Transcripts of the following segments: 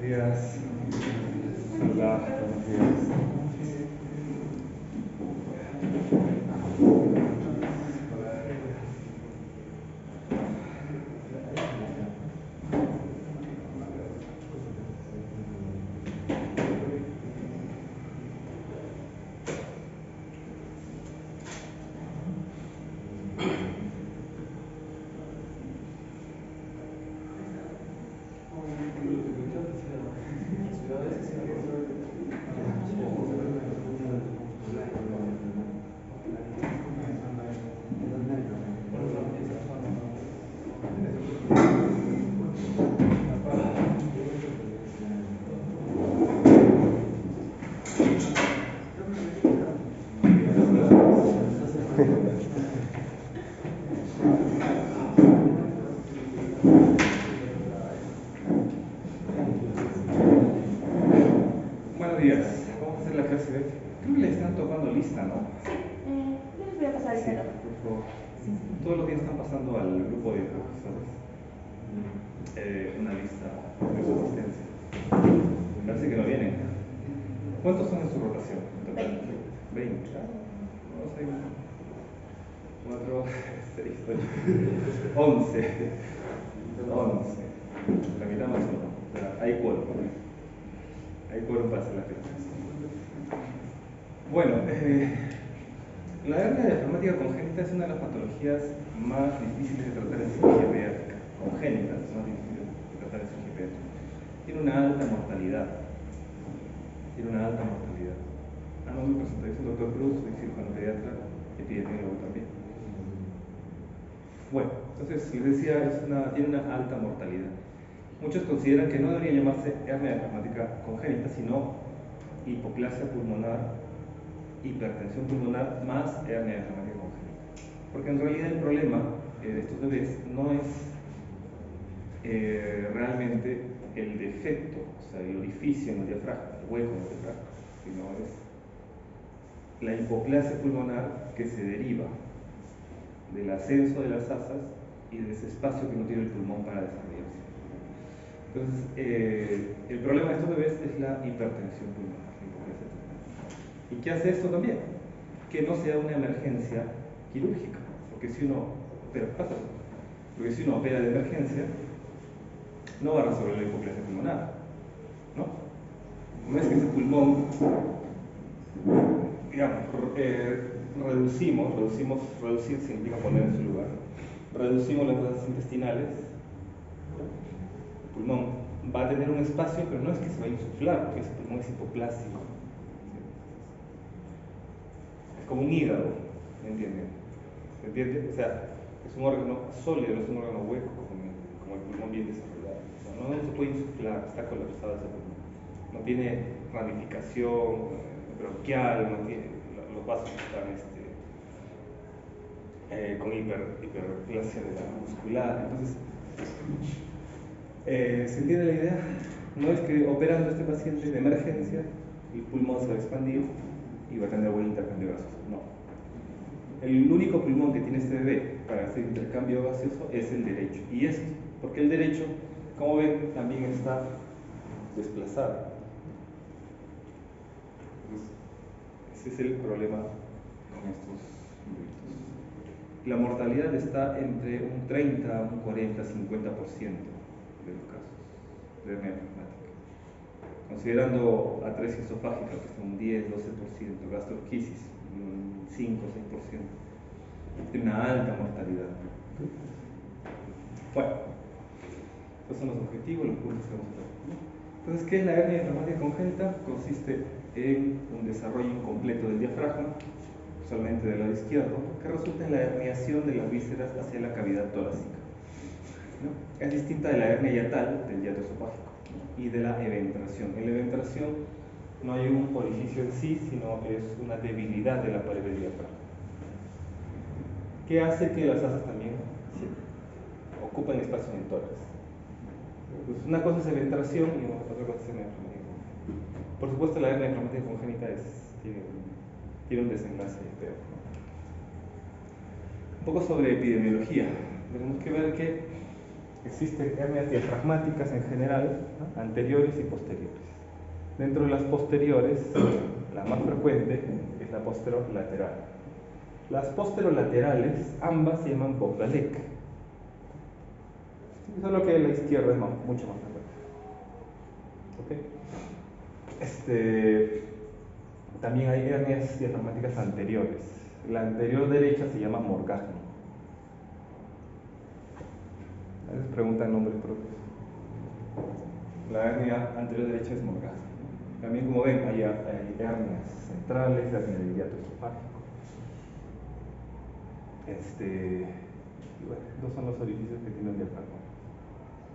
días. Hola, buenos días. Buenos días. Vamos a hacer la clase de... Creo que le están tocando lista, ¿no? Yo les voy a pasar el Sí, saludo. por favor. Todos los días están pasando al grupo de profesores una lista de su asistencia. Parece que no vienen. ¿Cuántos son en su rotación? En total? 20. No sé. 4, 6, 8, 11. 11. La mitad más uno. O sea, hay quórum. Hay quórum para hacer la clase. Bueno, la hernia diafragmática congénita es una de las patologías más difíciles de tratar en cirugía pediátrica. Congénita es más difícil de tratar en cirugía pediátrica. Tiene una alta mortalidad. Tiene una alta mortalidad. No me presento, soy el doctor Cruz, soy cirujano pediatra, epidemiólogo también. Bueno, entonces les decía, tiene una alta mortalidad. Muchos consideran que no debería llamarse hernia diafragmática congénita, sino hipoplasia pulmonar, hipertensión pulmonar más hernia diafragmática congénita. Porque en realidad el problema de estos bebés no es realmente el defecto, o sea, el orificio en el diafragma, el hueco en el diafragma, sino es la hipoplasia pulmonar que se deriva del ascenso de las asas y de ese espacio que no tiene el pulmón para desarrollarse. Entonces, el problema de estos bebés es la hipertensión pulmonar, la hipoplasia pulmonar. ¿Y qué hace esto también? Que no sea una emergencia quirúrgica, porque si uno opera de emergencia, no va a resolver la hipoplasia pulmonar, ¿no? No es que ese pulmón, digamos, reducir significa poner en su lugar, reducimos las masas intestinales, el pulmón va a tener un espacio, pero no es que se va a insuflar, porque ese pulmón es hipoplásico. Es como un hígado, ¿me entienden? ¿Se entiende? O sea, es un órgano sólido, no es un órgano hueco, como el pulmón bien desarrollado. O sea, no se puede insuflar, está colapsado ese pulmón. No tiene ramificación bronquial, no tiene, los vasos están con hiperplasia de la muscular. Entonces, ¿se entiende la idea? No es que operando a este paciente de emergencia, el pulmón se va a expandir y va a tener buen intercambio gaseoso. No. El único pulmón que tiene este bebé para hacer intercambio gaseoso es el derecho. Y esto, porque el derecho, como ven, también está desplazado. Entonces, ese es el problema con estos bebitos. La mortalidad está entre un 30, un 40, 50% de los casos de hernia diafragmática. Considerando atresia esofágica, que está un 10, 12%, gastrosquisis, un 5, 6%. Tiene una alta mortalidad. Bueno, estos son los objetivos, los puntos que vamos a ver. Entonces, ¿qué es la hernia diafragmática congénita? Consiste en un desarrollo incompleto del diafragma, solamente del lado izquierdo, que resulta en la herniación de las vísceras hacia la cavidad torácica, ¿no? Es distinta de la hernia yatal, del hiato esofágico, y de la eventración. En la eventración no hay un orificio en sí, sino es una debilidad de la pared del diafragma, que hace que las asas también ocupen espacio en el tórax. Pues una cosa es eventración y otra cosa es hernia diafragmática. Por supuesto, la hernia diafragmática congénita tiene un desenlace peor. Un poco sobre epidemiología. Tenemos que ver que Existen hernias diafragmáticas en general, ¿no? Anteriores y posteriores. Dentro de las posteriores, la más frecuente es la posterolateral. Las posterolaterales, ambas se llaman Bogdalek. Solo que la izquierda es mucho más frecuente. ¿Okay? También hay hernias diafragmáticas anteriores. La anterior derecha se llama Morgagni. A veces preguntan nombres propios. La hernia anterior derecha es Morgagni. También, como ven, hay hernias centrales, hernia del hiato esofágico. Y bueno, estos son los orificios que tiene el diafragma.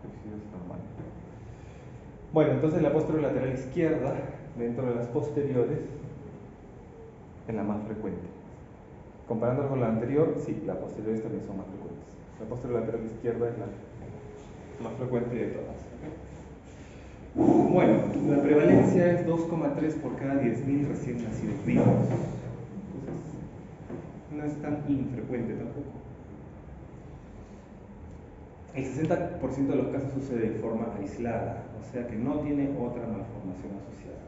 Orificios normales. Bueno, entonces la posterolateral izquierda, dentro de las posteriores, es la más frecuente. Comparándola con la anterior, sí, las posteriores también son más frecuentes. La posterolateral izquierda es la más frecuente de todas. Bueno, la prevalencia es 2,3 por cada 10.000 recién nacidos vivos. Entonces, no es tan infrecuente tampoco. El 60% de los casos sucede de forma aislada, o sea que no tiene otra malformación asociada.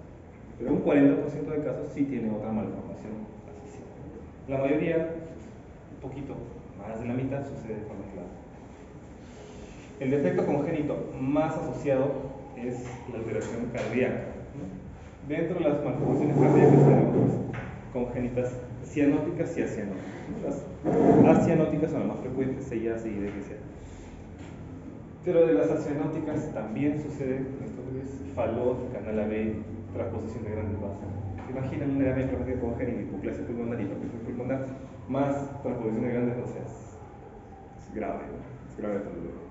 Pero un 40% de casos sí tiene otra malformación asociada. La mayoría, un poquito más de la mitad, sucede de forma aislada. El defecto congénito más asociado es la alteración cardíaca. Dentro de las malformaciones cardíacas tenemos congénitas cianóticas y acianóticas. Las acianóticas son las más frecuentes, CIA, CID, etc. Pero de las acianóticas también sucede esto que es falot, canal AB, transposición de grandes vasos. ¿Se imaginan una hernia diafragmática congénita, hipoplasia pulmonar y hipertensión pulmonar más transposición de grandes vasos? Es grave, ¿no? Es grave para el bebé.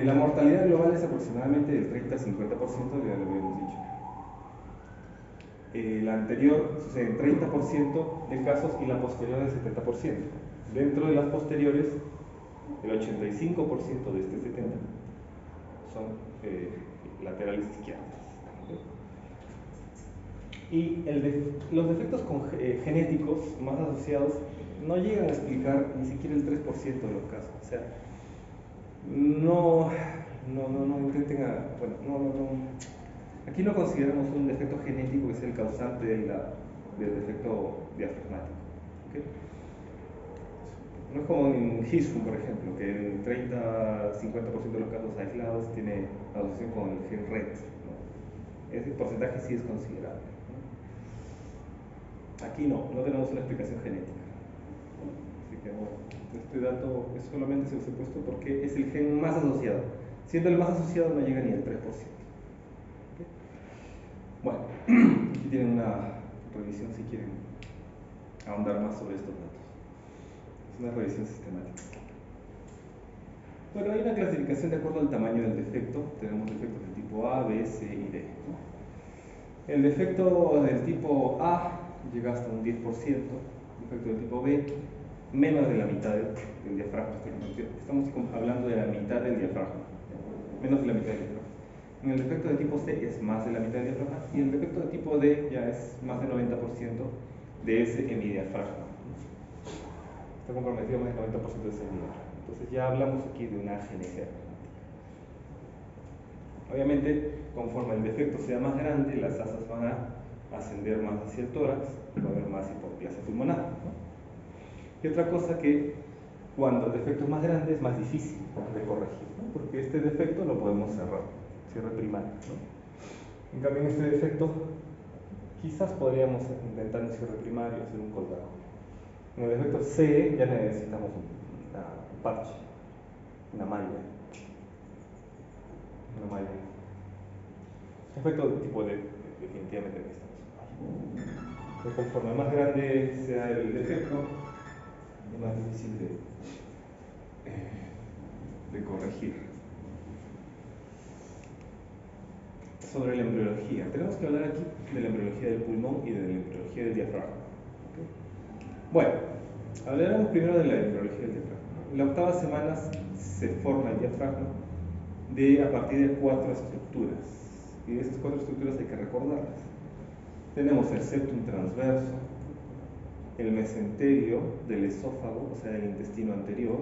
La mortalidad global es aproximadamente del 30 al 50%, ya lo habíamos dicho. La anterior sucede en 30% de casos y la posterior en 70%. Dentro de las posteriores, el 85% de este 70% son laterales izquierdas. Y los defectos genéticos más asociados no llegan a explicar ni siquiera el 3% de los casos. O sea, no intenten aquí no consideramos un defecto genético que es el causante del defecto diafragmático. ¿Okay? No es como en Hirschsprung, por ejemplo, que en 30-50% de los casos aislados tiene asociación con el gen RET, ¿no? Ese porcentaje sí es considerable, ¿no? Aquí no tenemos una explicación genética. Así que bueno, este dato es solamente se los he puesto porque es el gen más asociado. Siendo el más asociado no llega ni al 3%. ¿Okay? Bueno, aquí tienen una revisión si quieren ahondar más sobre estos datos. Es una revisión sistemática. Bueno, hay una clasificación de acuerdo al tamaño del defecto. Tenemos defectos del tipo A, B, C y D. El defecto del tipo A llega hasta un 10%, defecto del tipo B, menos de la mitad del diafragma. Estamos hablando de la mitad del diafragma, menos de la mitad del diafragma. En el defecto de tipo C es más de la mitad del diafragma y el defecto de tipo D ya es más del 90% de ese hemidiafragma. Está comprometido más del 90% de ese hemidiafragma. Entonces ya hablamos aquí de una agenesia diafragmática. Obviamente, conforme el defecto sea más grande, las asas van a ascender más hacia el tórax y va a haber más hipoplasia pulmonar, ¿no? Y otra cosa que cuando el defecto es más grande es más difícil de corregir, ¿no? Porque este defecto lo podemos cerrar, cierre primario, ¿no? En cambio, en este defecto quizás podríamos intentar un cierre primario, hacer un colgado. En el defecto C ya necesitamos un parche, una malla. Defecto de tipo D, definitivamente necesitamos. Pero conforme más grande sea el defecto, es más difícil de corregir. Sobre la embriología. Tenemos que hablar aquí de la embriología del pulmón y de la embriología del diafragma. ¿Okay? Bueno, hablaremos primero de la embriología del diafragma. En la octava semana se forma el diafragma a partir de 4 estructuras. Y de esas 4 estructuras hay que recordarlas. Tenemos el septum transverso, el mesenterio del esófago, o sea, del intestino anterior,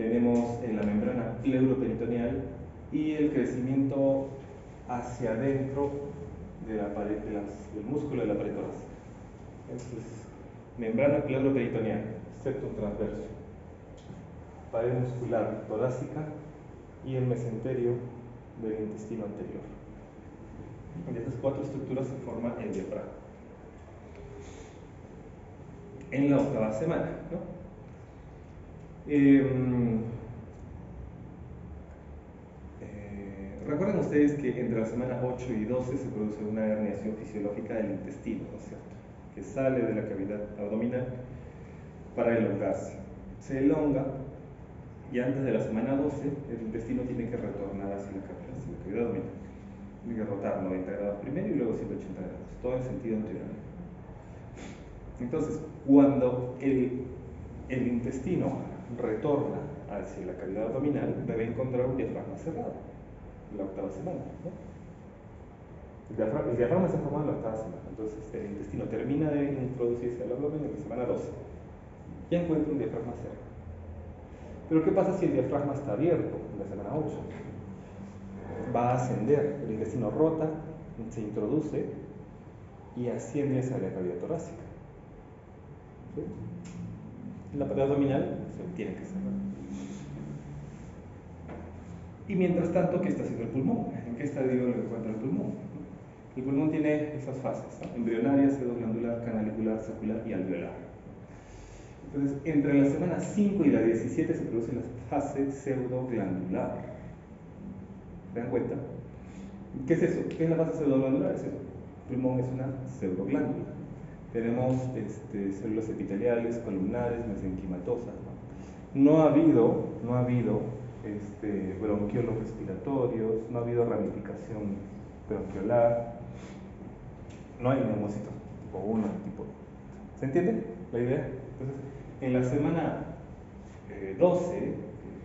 tenemos la membrana pleuroperitoneal y el crecimiento hacia adentro de la pared, del músculo de la pared torácica. Entonces, membrana pleuroperitoneal, septum transverso, pared muscular torácica y el mesenterio del intestino anterior. De estas cuatro estructuras se forma el diafragma. En la octava semana, ¿no? Recuerden ustedes que entre la semana 8 y 12 se produce una herniación fisiológica del intestino, ¿no es cierto?, que sale de la cavidad abdominal para elongarse. Se elonga y antes de la semana 12 el intestino tiene que retornar hacia la cavidad abdominal. Tiene que rotar 90 grados primero y luego 180 grados, todo en sentido anterior. Entonces, cuando el intestino retorna hacia la cavidad abdominal, debe encontrar un diafragma cerrado, la octava semana, ¿no? El diafragma se forma en la octava semana, entonces el intestino termina de introducirse al abdomen en la semana 12. Ya encuentra un diafragma cerrado. Pero ¿qué pasa si el diafragma está abierto en la semana 8? Va a ascender, el intestino rota, se introduce y asciende hacia la cavidad torácica. ¿Sí? La pared abdominal se tiene que cerrar. Y mientras tanto, ¿qué está haciendo el pulmón? ¿En qué estadio lo encuentra el pulmón? El pulmón tiene esas fases, ¿no? Embrionaria, pseudoglandular, canalicular, secular y alveolar. Entonces, entre la semana 5 y la 17 se produce la fase pseudoglandular. ¿Se dan cuenta? ¿Qué es eso? ¿Qué es la fase pseudoglandular? Es eso. El pulmón es una pseudoglándula. Tenemos células epiteliales, columnares, mesenquimatosas, ¿no? No ha habido bronquiolos respiratorios, no ha habido ramificación bronquiolar, no hay neumocitos tipo 1, tipo 2. ¿Se entiende la idea? Entonces, en la semana 12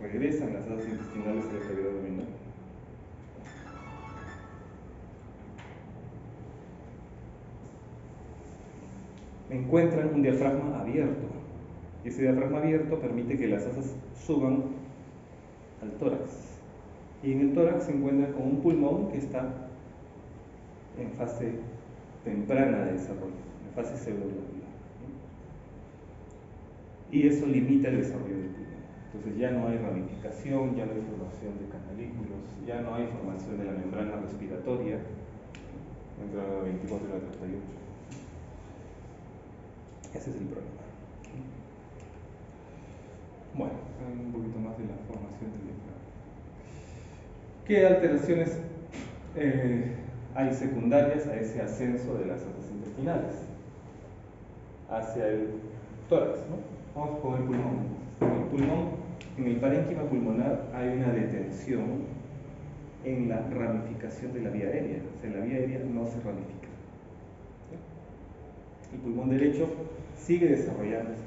regresan las asas intestinales a la cavidad abdominal. Encuentran un diafragma abierto. Y ese diafragma abierto permite que las asas suban al tórax. Y en el tórax se encuentra con un pulmón que está en fase temprana de desarrollo, en fase pseudoglandular. Y eso limita el desarrollo del pulmón. Entonces ya no hay ramificación, ya no hay formación de canalículos, ya no hay formación de la membrana respiratoria entre la 24 y la 38. Ese es el problema. Bueno, un poquito más de la formación del diafragma. ¿Qué alteraciones hay secundarias a ese ascenso de las asas intestinales hacia el tórax, ¿no? Vamos con el pulmón. En el pulmón, en el parénquima pulmonar hay una detención en la ramificación de la vía aérea. O sea, la vía aérea no se ramifica. El pulmón derecho sigue desarrollándose,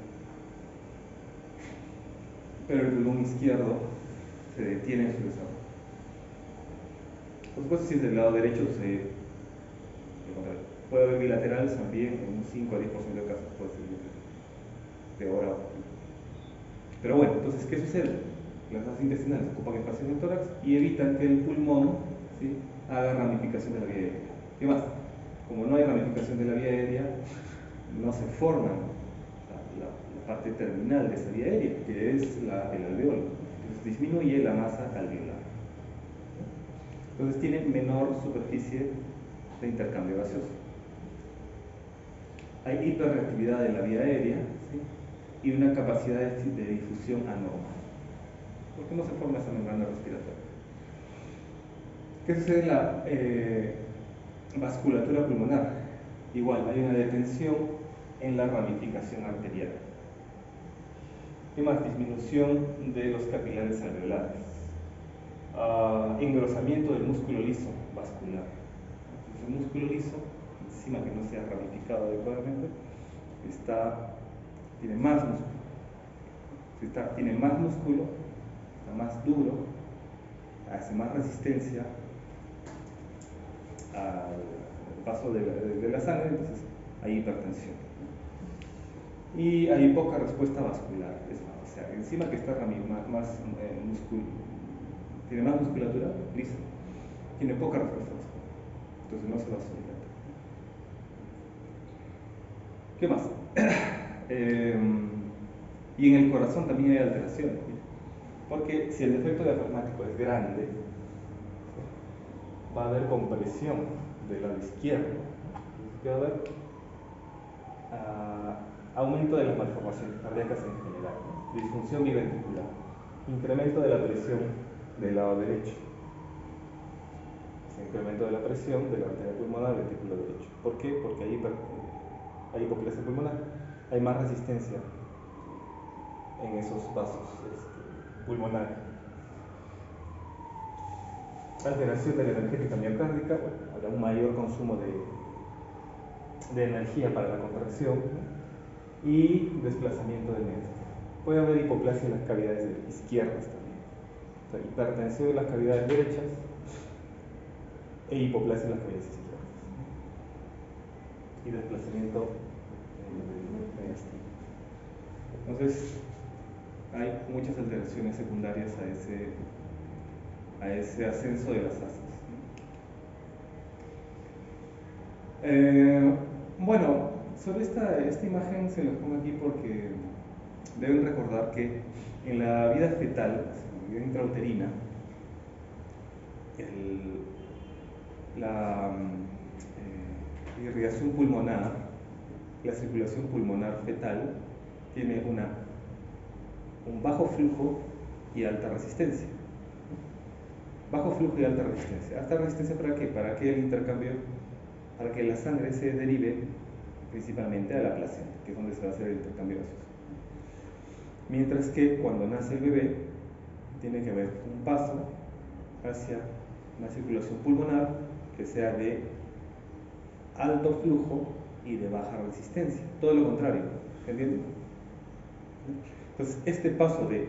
pero el pulmón izquierdo se detiene en su desarrollo. Por supuesto, si es del lado derecho, puede haber bilaterales también, en un 5 a 10% de casos puede ser peor aún. Pero bueno, entonces, ¿qué sucede? Las asas intestinales ocupan espacio en el tórax y evitan que el pulmón, ¿sí?, haga ramificación de la vía aérea. ¿Qué más? Como no hay ramificación de la vía aérea, no se forma la parte terminal de esa vía aérea, que es el alveolo. Entonces disminuye la masa alveolar. Entonces tiene menor superficie de intercambio gaseoso. Hay hiperreactividad de la vía aérea, ¿sí?, y una capacidad de difusión anormal. ¿Por qué no se forma esa membrana respiratoria? ¿Qué sucede en la vasculatura pulmonar? Igual, hay una detención en la ramificación arterial. ¿Qué más? Disminución de los capilares alveolares. Engrosamiento del músculo liso vascular. Entonces, el músculo liso, encima que no sea ramificado adecuadamente, tiene más músculo. Tiene más músculo, está más duro, hace más resistencia al paso de la sangre, entonces hay hipertensión. Y hay poca respuesta vascular, es más, o sea, encima que está tiene más musculatura, lisa, tiene poca respuesta vascular, entonces no se vasodilata. ¿Qué más? Y en el corazón también hay alteraciones, porque si el defecto diafragmático es grande, va a haber compresión del lado izquierdo, va a haber aumento de las malformaciones cardíacas en general, ¿no? Disfunción biventricular, incremento de la presión del lado derecho, incremento de la presión de la arteria pulmonar del ventrículo derecho. ¿Por qué? Porque hay hipoplasia pulmonar, hay más resistencia en esos vasos pulmonares. Alteración de la energética miocárdica, bueno, habrá un mayor consumo de energía para la contracción, ¿no? Y desplazamiento del medio. Puede haber hipoplasia en las cavidades izquierdas también, o sea, hipertensión en las cavidades derechas e hipoplasia en las cavidades izquierdas, y desplazamiento mediastino. Entonces, hay muchas alteraciones secundarias a ese ascenso de las asas. Bueno, sobre esta imagen se las pongo aquí porque deben recordar que en la vida fetal, en la vida intrauterina, la irrigación pulmonar, la circulación pulmonar fetal, tiene un bajo flujo y alta resistencia. Bajo flujo y alta resistencia. ¿Alta resistencia para qué? Para que el intercambio, para que la sangre se derive principalmente a la placenta, que es donde se va a hacer el intercambio gaseoso. Mientras que cuando nace el bebé, tiene que haber un paso hacia una circulación pulmonar que sea de alto flujo y de baja resistencia. Todo lo contrario, ¿entienden? Entonces, este paso de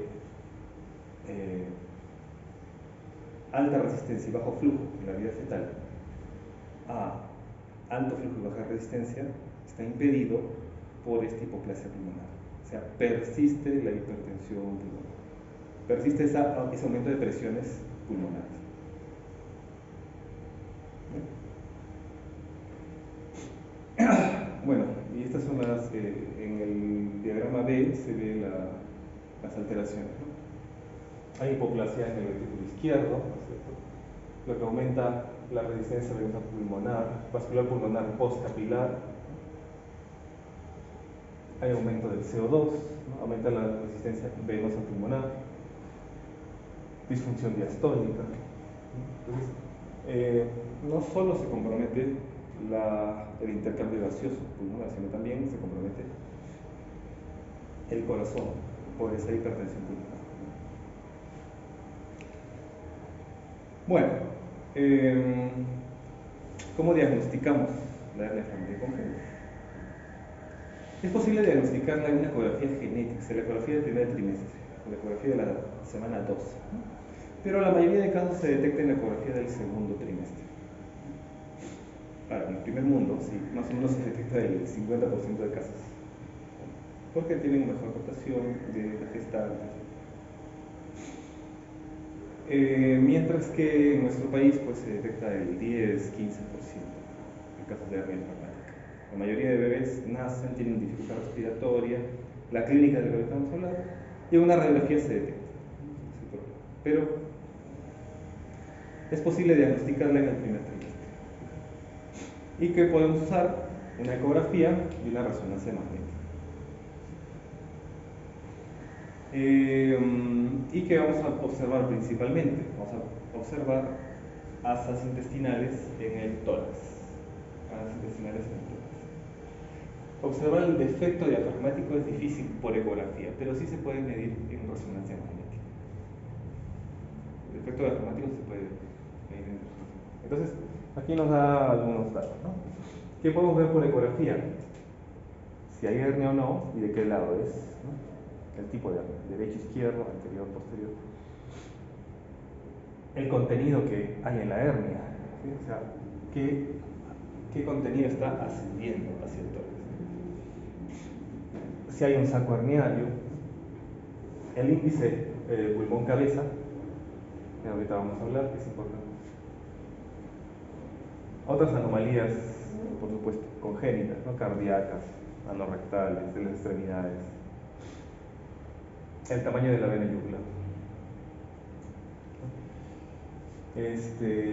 alta resistencia y bajo flujo en la vida fetal a alto flujo y baja resistencia está impedido por esta hipoplasia pulmonar. O sea, persiste la hipertensión pulmonar, persiste ese aumento de presiones pulmonares. Bueno, y estas son en el diagrama B se ve las alteraciones, ¿no? Hay hipoplasia en el ventrículo izquierdo, ¿no es cierto? Lo que aumenta la resistencia venosa pulmonar, vascular pulmonar postcapilar. Hay aumento del CO2, ¿no? Aumenta la resistencia venosa pulmonar, disfunción diastónica. Entonces, no solo se compromete el intercambio gaseoso pulmonar, sino también se compromete el corazón por esa hipertensión pulmonar. Bueno, ¿cómo diagnosticamos la hernia familiar congénita? Es posible diagnosticarla en una ecografía genética, la ecografía del primer trimestre, la ecografía de la semana 2, ¿no? Pero la mayoría de casos se detecta en la ecografía del segundo trimestre. Claro, en el primer mundo, sí, más o menos se detecta el 50% de casos, porque tienen mejor rotación de la gestante. Mientras que en nuestro país pues, se detecta el 10-15% en casos de hernia diafragmática. La mayoría de bebés nacen, tienen dificultad respiratoria, la clínica de la que estamos hablando, y en una radiografía se detecta. Pero es posible diagnosticarla en el primer trimestre. Y que podemos usar una ecografía y una resonancia magnética. Y que vamos a observar principalmente, vamos a observar asas intestinales en el tórax. Asas intestinales en el tórax. Observar el defecto diafragmático es difícil por ecografía, pero sí se puede medir en resonancia magnética. El defecto diafragmático se puede medir en resonancia magnética. Entonces, aquí nos da algunos datos, ¿no? ¿Qué podemos ver por ecografía? Si hay hernia o no y de qué lado es, ¿no? El tipo de hernia, derecho, izquierdo, anterior, posterior. El contenido que hay en la hernia, ¿sí? O sea, qué contenido está ascendiendo hacia el tórax. Si hay un saco herniario, El índice pulmón-cabeza, que ahorita vamos a hablar, que es importante. Otras anomalías, por supuesto, congénitas, ¿no? Cardíacas, anorrectales, de las extremidades. El tamaño de la vena yugular.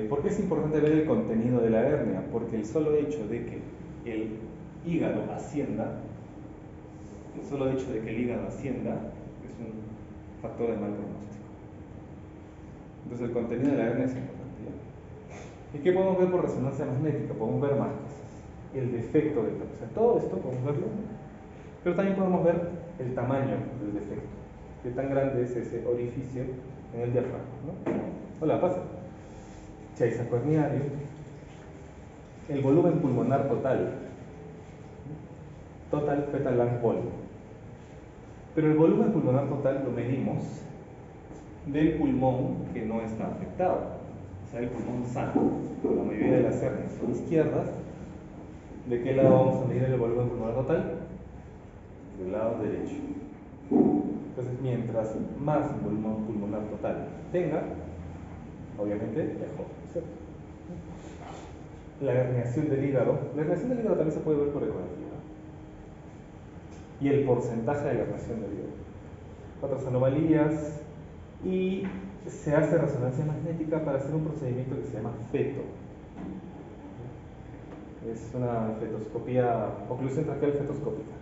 ¿Por qué es importante ver el contenido de la hernia? Porque el solo hecho de que el hígado ascienda, es un factor de mal pronóstico. Entonces el contenido de la hernia es importante, ¿ya? ¿Y qué podemos ver por resonancia magnética? Podemos ver más cosas. El defecto del o sea, todo esto podemos verlo, pero también podemos ver el tamaño del defecto. Qué tan grande es ese orificio en el diafragma, ¿no? Hola, pasa. Si hay saco herniario, el volumen pulmonar total fetal lung volume. Pero el volumen pulmonar total lo medimos del pulmón que no está afectado, o sea, el pulmón sano. La mayoría de las hernias son izquierdas. ¿De qué lado vamos a medir el volumen pulmonar total? Del lado derecho. Entonces, mientras más volumen pulmonar total tenga, obviamente mejor, ¿cierto? La herniación del hígado también se puede ver por ecografía, ¿no? Y el porcentaje de la herniación del hígado. Otras anomalías, y se hace resonancia magnética para hacer un procedimiento que se llama feto. Es una fetoscopía, oclusión traqueal fetoscópica.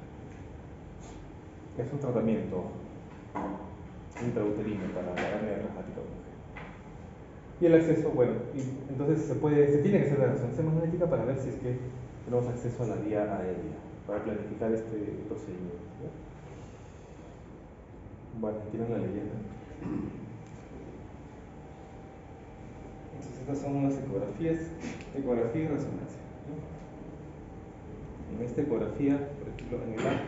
Es un tratamiento intrauterino para la hernia reumática congénita. Y el acceso, bueno, entonces se tiene que hacer la resonancia magnética para ver si es que tenemos acceso a la vía aérea, para planificar este procedimiento, ¿no? Bueno, tienen la leyenda. Entonces estas son unas ecografía y resonancia, ¿no? En esta ecografía, por ejemplo, en el A,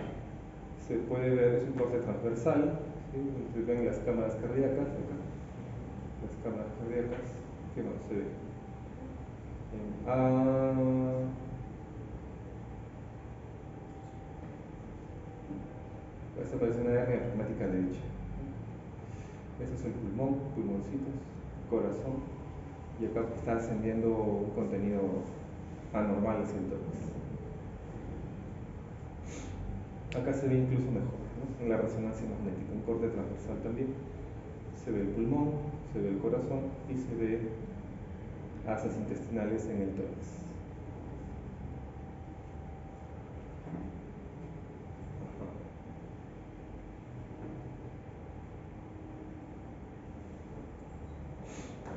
se puede ver, es un corte transversal, ¿sí? Se ven las cámaras cardíacas, que no se ve. En A, esta parece una hernia reumática derecha. Este es el pulmón, pulmoncitos, corazón, y acá está ascendiendo un contenido anormal hacia el tórax. Acá se ve incluso mejor, ¿no? En la resonancia magnética, un corte transversal también. Se ve el pulmón, se ve el corazón y se ve asas intestinales en el tórax.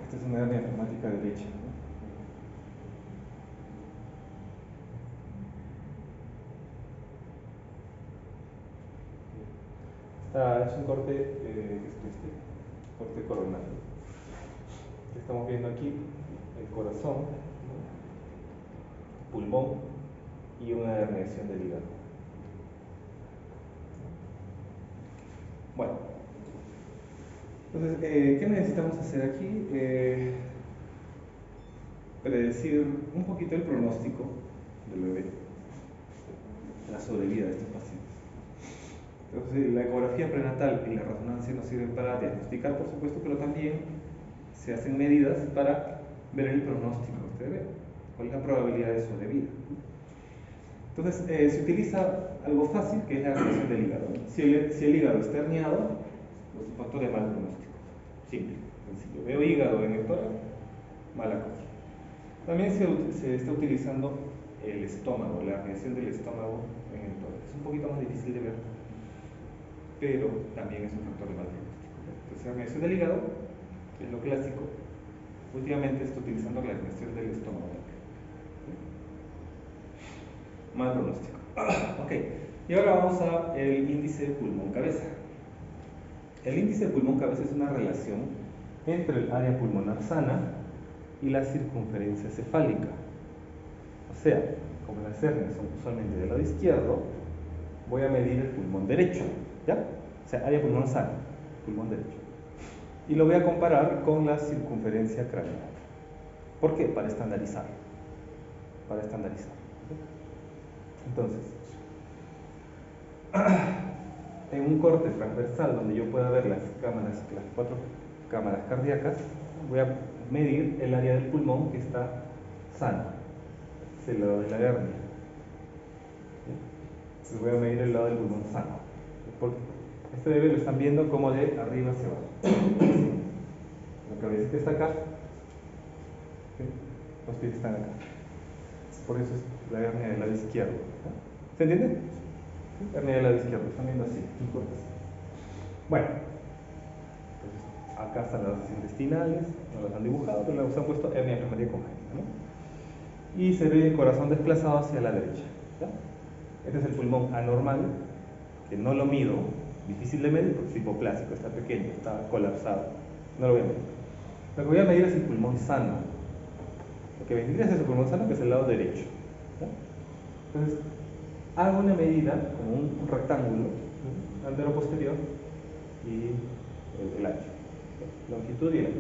Esta es una hernia reumática derecha, ¿no? Es un corte, corte coronal. Estamos viendo aquí el corazón, ¿no? Pulmón y una herniación del hígado. Bueno, entonces, ¿qué necesitamos hacer aquí? Predecir un poquito el pronóstico del bebé, la sobrevida de estos pacientes. Entonces, la ecografía prenatal y la resonancia nos sirven para diagnosticar, por supuesto, pero también se hacen medidas para ver el pronóstico de este bebé, cuál es la probabilidad de sobrevida. Entonces, se utiliza algo fácil, que es la herniación del hígado. Si el hígado está herniado, pues es un factor de mal pronóstico. Simple, sencillo. Veo hígado en el tórax, mala cosa. También se está utilizando el estómago, la herniación del estómago en el tórax. Es un poquito más difícil de ver, pero también es un factor de mal pronóstico. Entonces, la herniación del hígado es lo clásico. Últimamente está utilizando la herniación del estómago. Mal pronóstico. Ok, y ahora vamos al índice pulmón-cabeza. El índice pulmón-cabeza es una relación entre el área pulmonar sana y la circunferencia cefálica. O sea, como las hernias son usualmente del lado izquierdo, voy a medir el pulmón derecho, ¿ya? O sea, área pulmonar sana, pulmón derecho. Y lo voy a comparar con la circunferencia craneal. ¿Por qué? Para estandarizar. Para estandarizar. Entonces, en un corte transversal donde yo pueda ver las 4 cámaras cardíacas, voy a medir el área del pulmón que está sano, es el lado de la hernia. Entonces voy a medir el lado del pulmón sano. Porque este bebé lo están viendo como de arriba hacia abajo. La cabecita está acá, ¿sí? Los pies están acá. Por eso es la hernia del lado izquierdo, ¿no? ¿Se entiende? ¿Sí? Hernia del lado izquierdo, están viendo así, bueno, entonces acá están las intestinales, no las han dibujado, pero las han puesto hernia inflamatoria congénita, ¿no? Y se ve el corazón desplazado hacia la derecha, ¿ya? Este es el pulmón anormal, que no lo mido, difícil de medir porque es hipoplásico, está pequeño, está colapsado, no lo voy a medir. Lo que voy a medir es el pulmón sano. Lo que vendría es el pulmón sano, que es el lado derecho, ¿no? Entonces, hago una medida como un rectángulo, ¿no? Antero-posterior y el ancho, ¿no? Longitud y el ancho.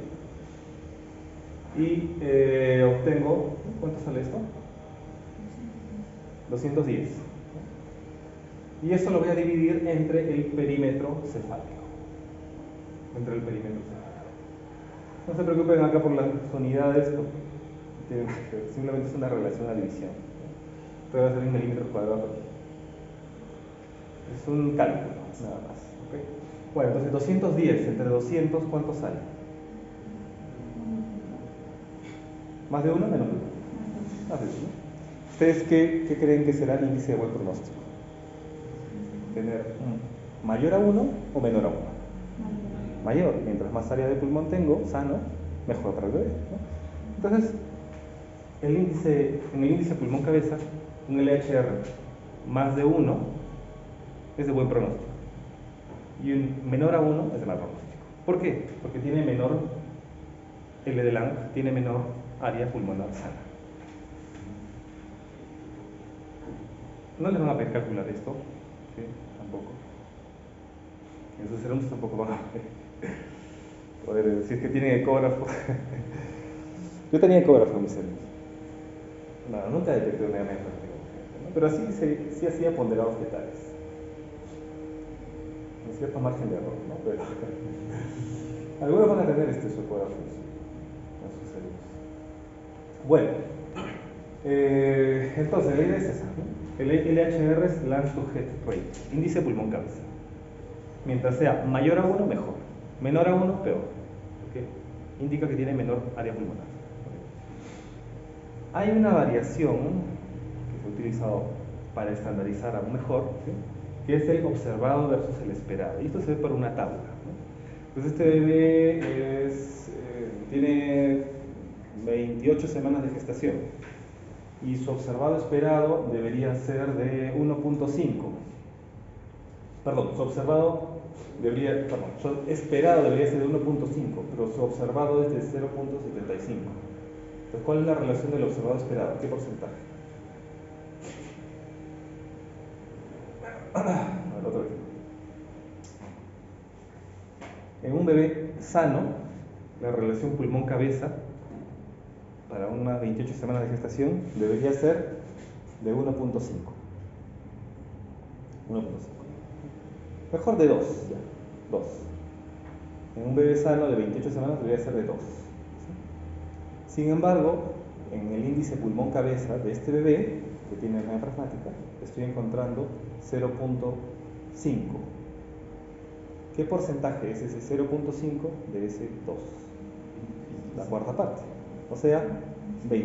Y obtengo, ¿cuánto sale esto? 210. Y esto lo voy a dividir entre el perímetro cefálico. Entre el perímetro cefálico. No se preocupen acá por las unidades, simplemente es una relación a división. Esto va a ser un milímetro cuadrado. Es un cálculo, nada más. ¿Okay? Bueno, entonces 210 entre 200, ¿cuánto sale? ¿Más de 1 menos de 1? Más de 1. ¿Ustedes qué creen que será el índice de buen pronóstico? ¿Tener mayor a 1 o menor a 1? Mayor. Mientras más área de pulmón tengo, sano, mejor para el bebé, ¿no? Entonces, en el índice pulmón-cabeza, un LHR más de 1 es de buen pronóstico. Y un menor a 1 es de mal pronóstico. ¿Por qué? Porque tiene menor, L de Lang tiene menor área pulmonar sana. No les van a pedir calcular esto, ¿sí? Tampoco. En sus cerebros tampoco van a poder decir que tienen ecógrafo. Yo tenía ecógrafo en mis cerebros. No, nunca detecté una hernia, ¿no? Pero sí hacía ponderados fetales. En cierto margen de error, ¿no? Pero algunos van a tener su ecógrafo en sus cerebros. Bueno, entonces la idea es esa, ¿no? El LHR es Lungs to Head Rate, índice pulmón-cabeza. Mientras sea mayor a 1, mejor. Menor a 1, peor. ¿Okay? Indica que tiene menor área pulmonar. ¿Okay? Hay una variación que se ha utilizado para estandarizar aún mejor, ¿sí? Que es el observado versus el esperado. Y esto se ve por una tabla, ¿no? Entonces este bebé tiene 28 semanas de gestación y su observado esperado debería ser de 1.5. Perdón, su esperado debería ser de 1.5, pero su observado es de 0.75. Entonces, ¿cuál es la relación del observado esperado? ¿Qué porcentaje? A ver, otra vez. En un bebé sano, la relación pulmón-cabeza para unas 28 semanas de gestación debería ser de 1.5. 1.5. Mejor de 2, ya. 2. En un bebé sano de 28 semanas debería ser de 2. Sin embargo, en el índice pulmón-cabeza de este bebé, que tiene hernia pragmática, estoy encontrando 0.5. ¿Qué porcentaje es ese 0.5 de ese 2? La cuarta parte, o sea, 25%.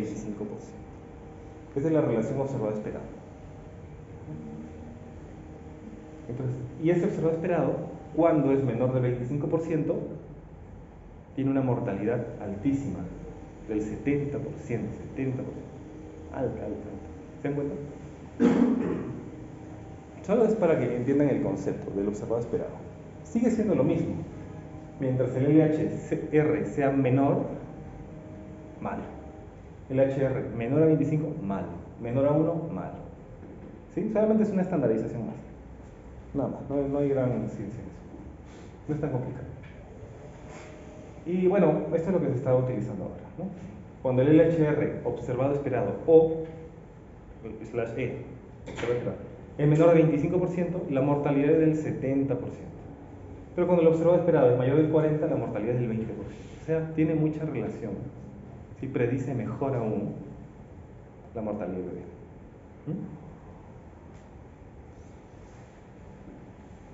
Esa es la relación observado esperado. Entonces, y ese observado esperado, cuando es menor del 25%, tiene una mortalidad altísima, del 70%, 70%. Alta. ¿Se dan cuenta? Solo es para que entiendan el concepto del observado esperado. Sigue siendo lo mismo. Mientras el LHR sea menor, mal. El LHR menor a 25, mal. Menor a 1, mal. ¿Sí? Solamente es una estandarización más. Nada más, no hay gran ciencia en eso. No es tan complicado. Y bueno, esto es lo que se está utilizando ahora, ¿no? Cuando el LHR observado esperado o /E es menor del 25%, la mortalidad es del 70%. Pero cuando el observado esperado es mayor del 40%, la mortalidad es del 20%. O sea, tiene mucha relación. Si predice mejor aún la mortalidad del bebé.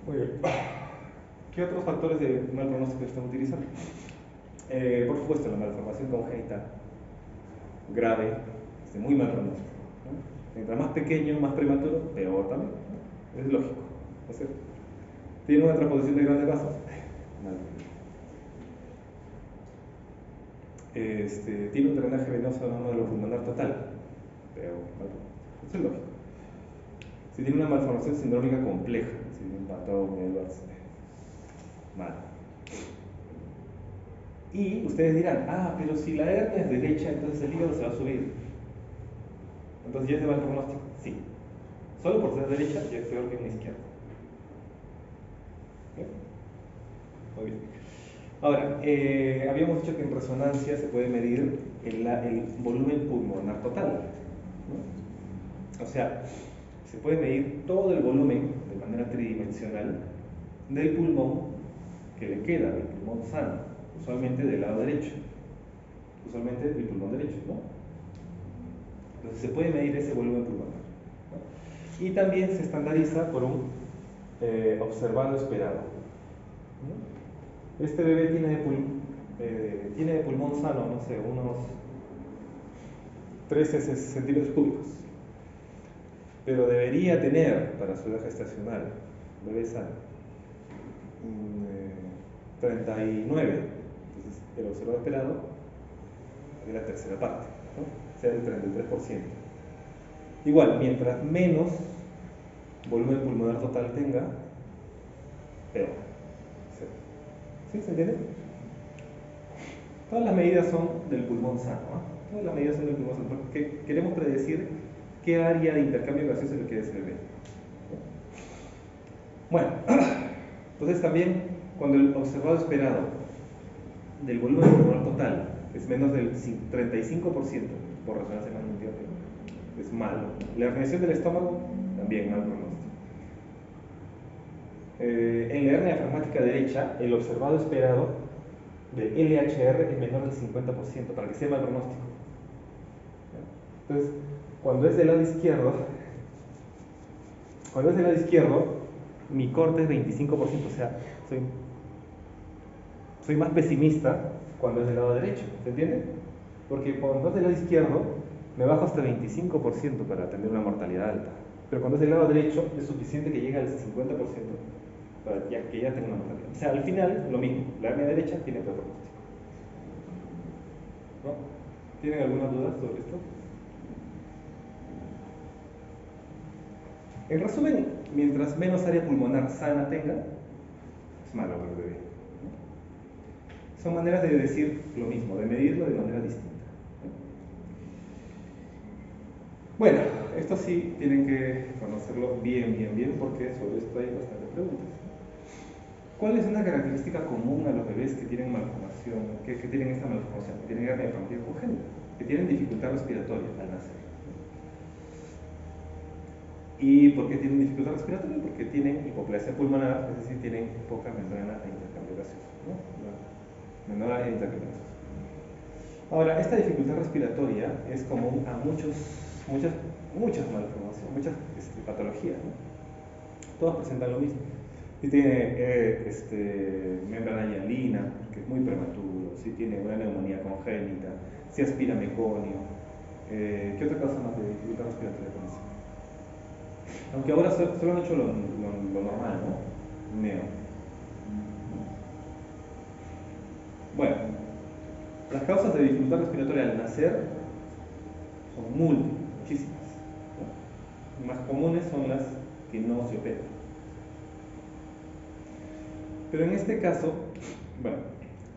Muy bien. ¿Qué otros factores de mal pronóstico están utilizando? Por supuesto, la malformación congénita grave, muy mal pronóstico. Mientras más pequeño, más prematuro, peor también. Es lógico, ¿no es cierto? Tiene una transposición de grandes vasos, mal. Tiene un drenaje venoso a nódulo pulmonar total, peor, mal. Eso es lógico. Si tiene una malformación sindrómica compleja, si tiene un Patton, Edwards, mal. Y ustedes dirán, pero si la hernia es derecha, entonces el hígado se va a subir. Entonces ya es de mal pronóstico. Sí. Solo por ser derecha ya es peor que una izquierda. ¿Bien? Muy bien. Ahora, habíamos dicho que en resonancia se puede medir el volumen pulmonar total, ¿no? O sea, se puede medir todo el volumen de manera tridimensional del pulmón que le queda, del pulmón sano, usualmente del lado derecho, usualmente del pulmón derecho, ¿no? Entonces se puede medir ese volumen pulmonar, ¿no? Y también se estandariza por un observado esperado, ¿no? Este bebé tiene de pulmón sano, no sé, unos 13 centímetros cúbicos, pero debería tener para su edad gestacional, bebé sano, 39. Entonces el observado esperado es la tercera parte, ¿no? O sea, el 33%. Igual, mientras menos volumen pulmonar total tenga, peor. ¿Sí? ¿Se entiende? Todas las medidas son del pulmón sano, ¿no? Todas las medidas son del pulmón sano, porque queremos predecir qué área de intercambio gaseoso le queda ese bebé. Bueno, entonces también cuando el observado esperado del volumen pulmonar total es menos del 35% por resonancia magnética, es malo. La herniación del estómago, también mal pronóstico. En la hernia diafragmática derecha, el observado esperado de LHR es menor del 50%, para que sea mal pronóstico. Entonces, cuando es del lado izquierdo, mi corte es 25%, o sea, soy más pesimista cuando es del lado derecho, ¿se entiende? Porque cuando es del lado izquierdo, me bajo hasta 25% para tener una mortalidad alta. Pero cuando es del lado derecho, es suficiente que llegue al 50% para que ya tenga una mortalidad. O sea, al final, lo mismo, la hernia derecha tiene peor pronóstico. ¿No? ¿Tienen alguna duda sobre esto? En resumen, mientras menos área pulmonar sana tenga, es malo para el bebé. Son maneras de decir lo mismo, de medirlo de manera distinta. Bueno, esto sí tienen que conocerlo bien, porque sobre esto hay bastantes preguntas. ¿Cuál es una característica común a los bebés que tienen malformación, que tienen esta malformación, que tienen hernia diafragmática congénita, que tienen dificultad respiratoria al nacer? ¿Y por qué tienen dificultad respiratoria? Porque tienen hipoplasia pulmonar, es decir, tienen poca membrana de intercambio gaseoso, ¿no? Membrana de intercambio gaseoso. Ahora, esta dificultad respiratoria es común a muchas malformaciones, muchas patologías, ¿no? Todas presentan lo mismo. Si tiene membrana hialina, que es muy prematuro, si tiene una neumonía congénita, si aspira meconio, ¿qué otra causa más de dificultad respiratoria conoce? Aunque ahora solo han hecho lo normal, ¿no? Neo. Bueno, las causas de dificultad respiratoria al nacer son múltiples, muchísimas, ¿no? Más comunes son las que no se operan. Pero en este caso, bueno,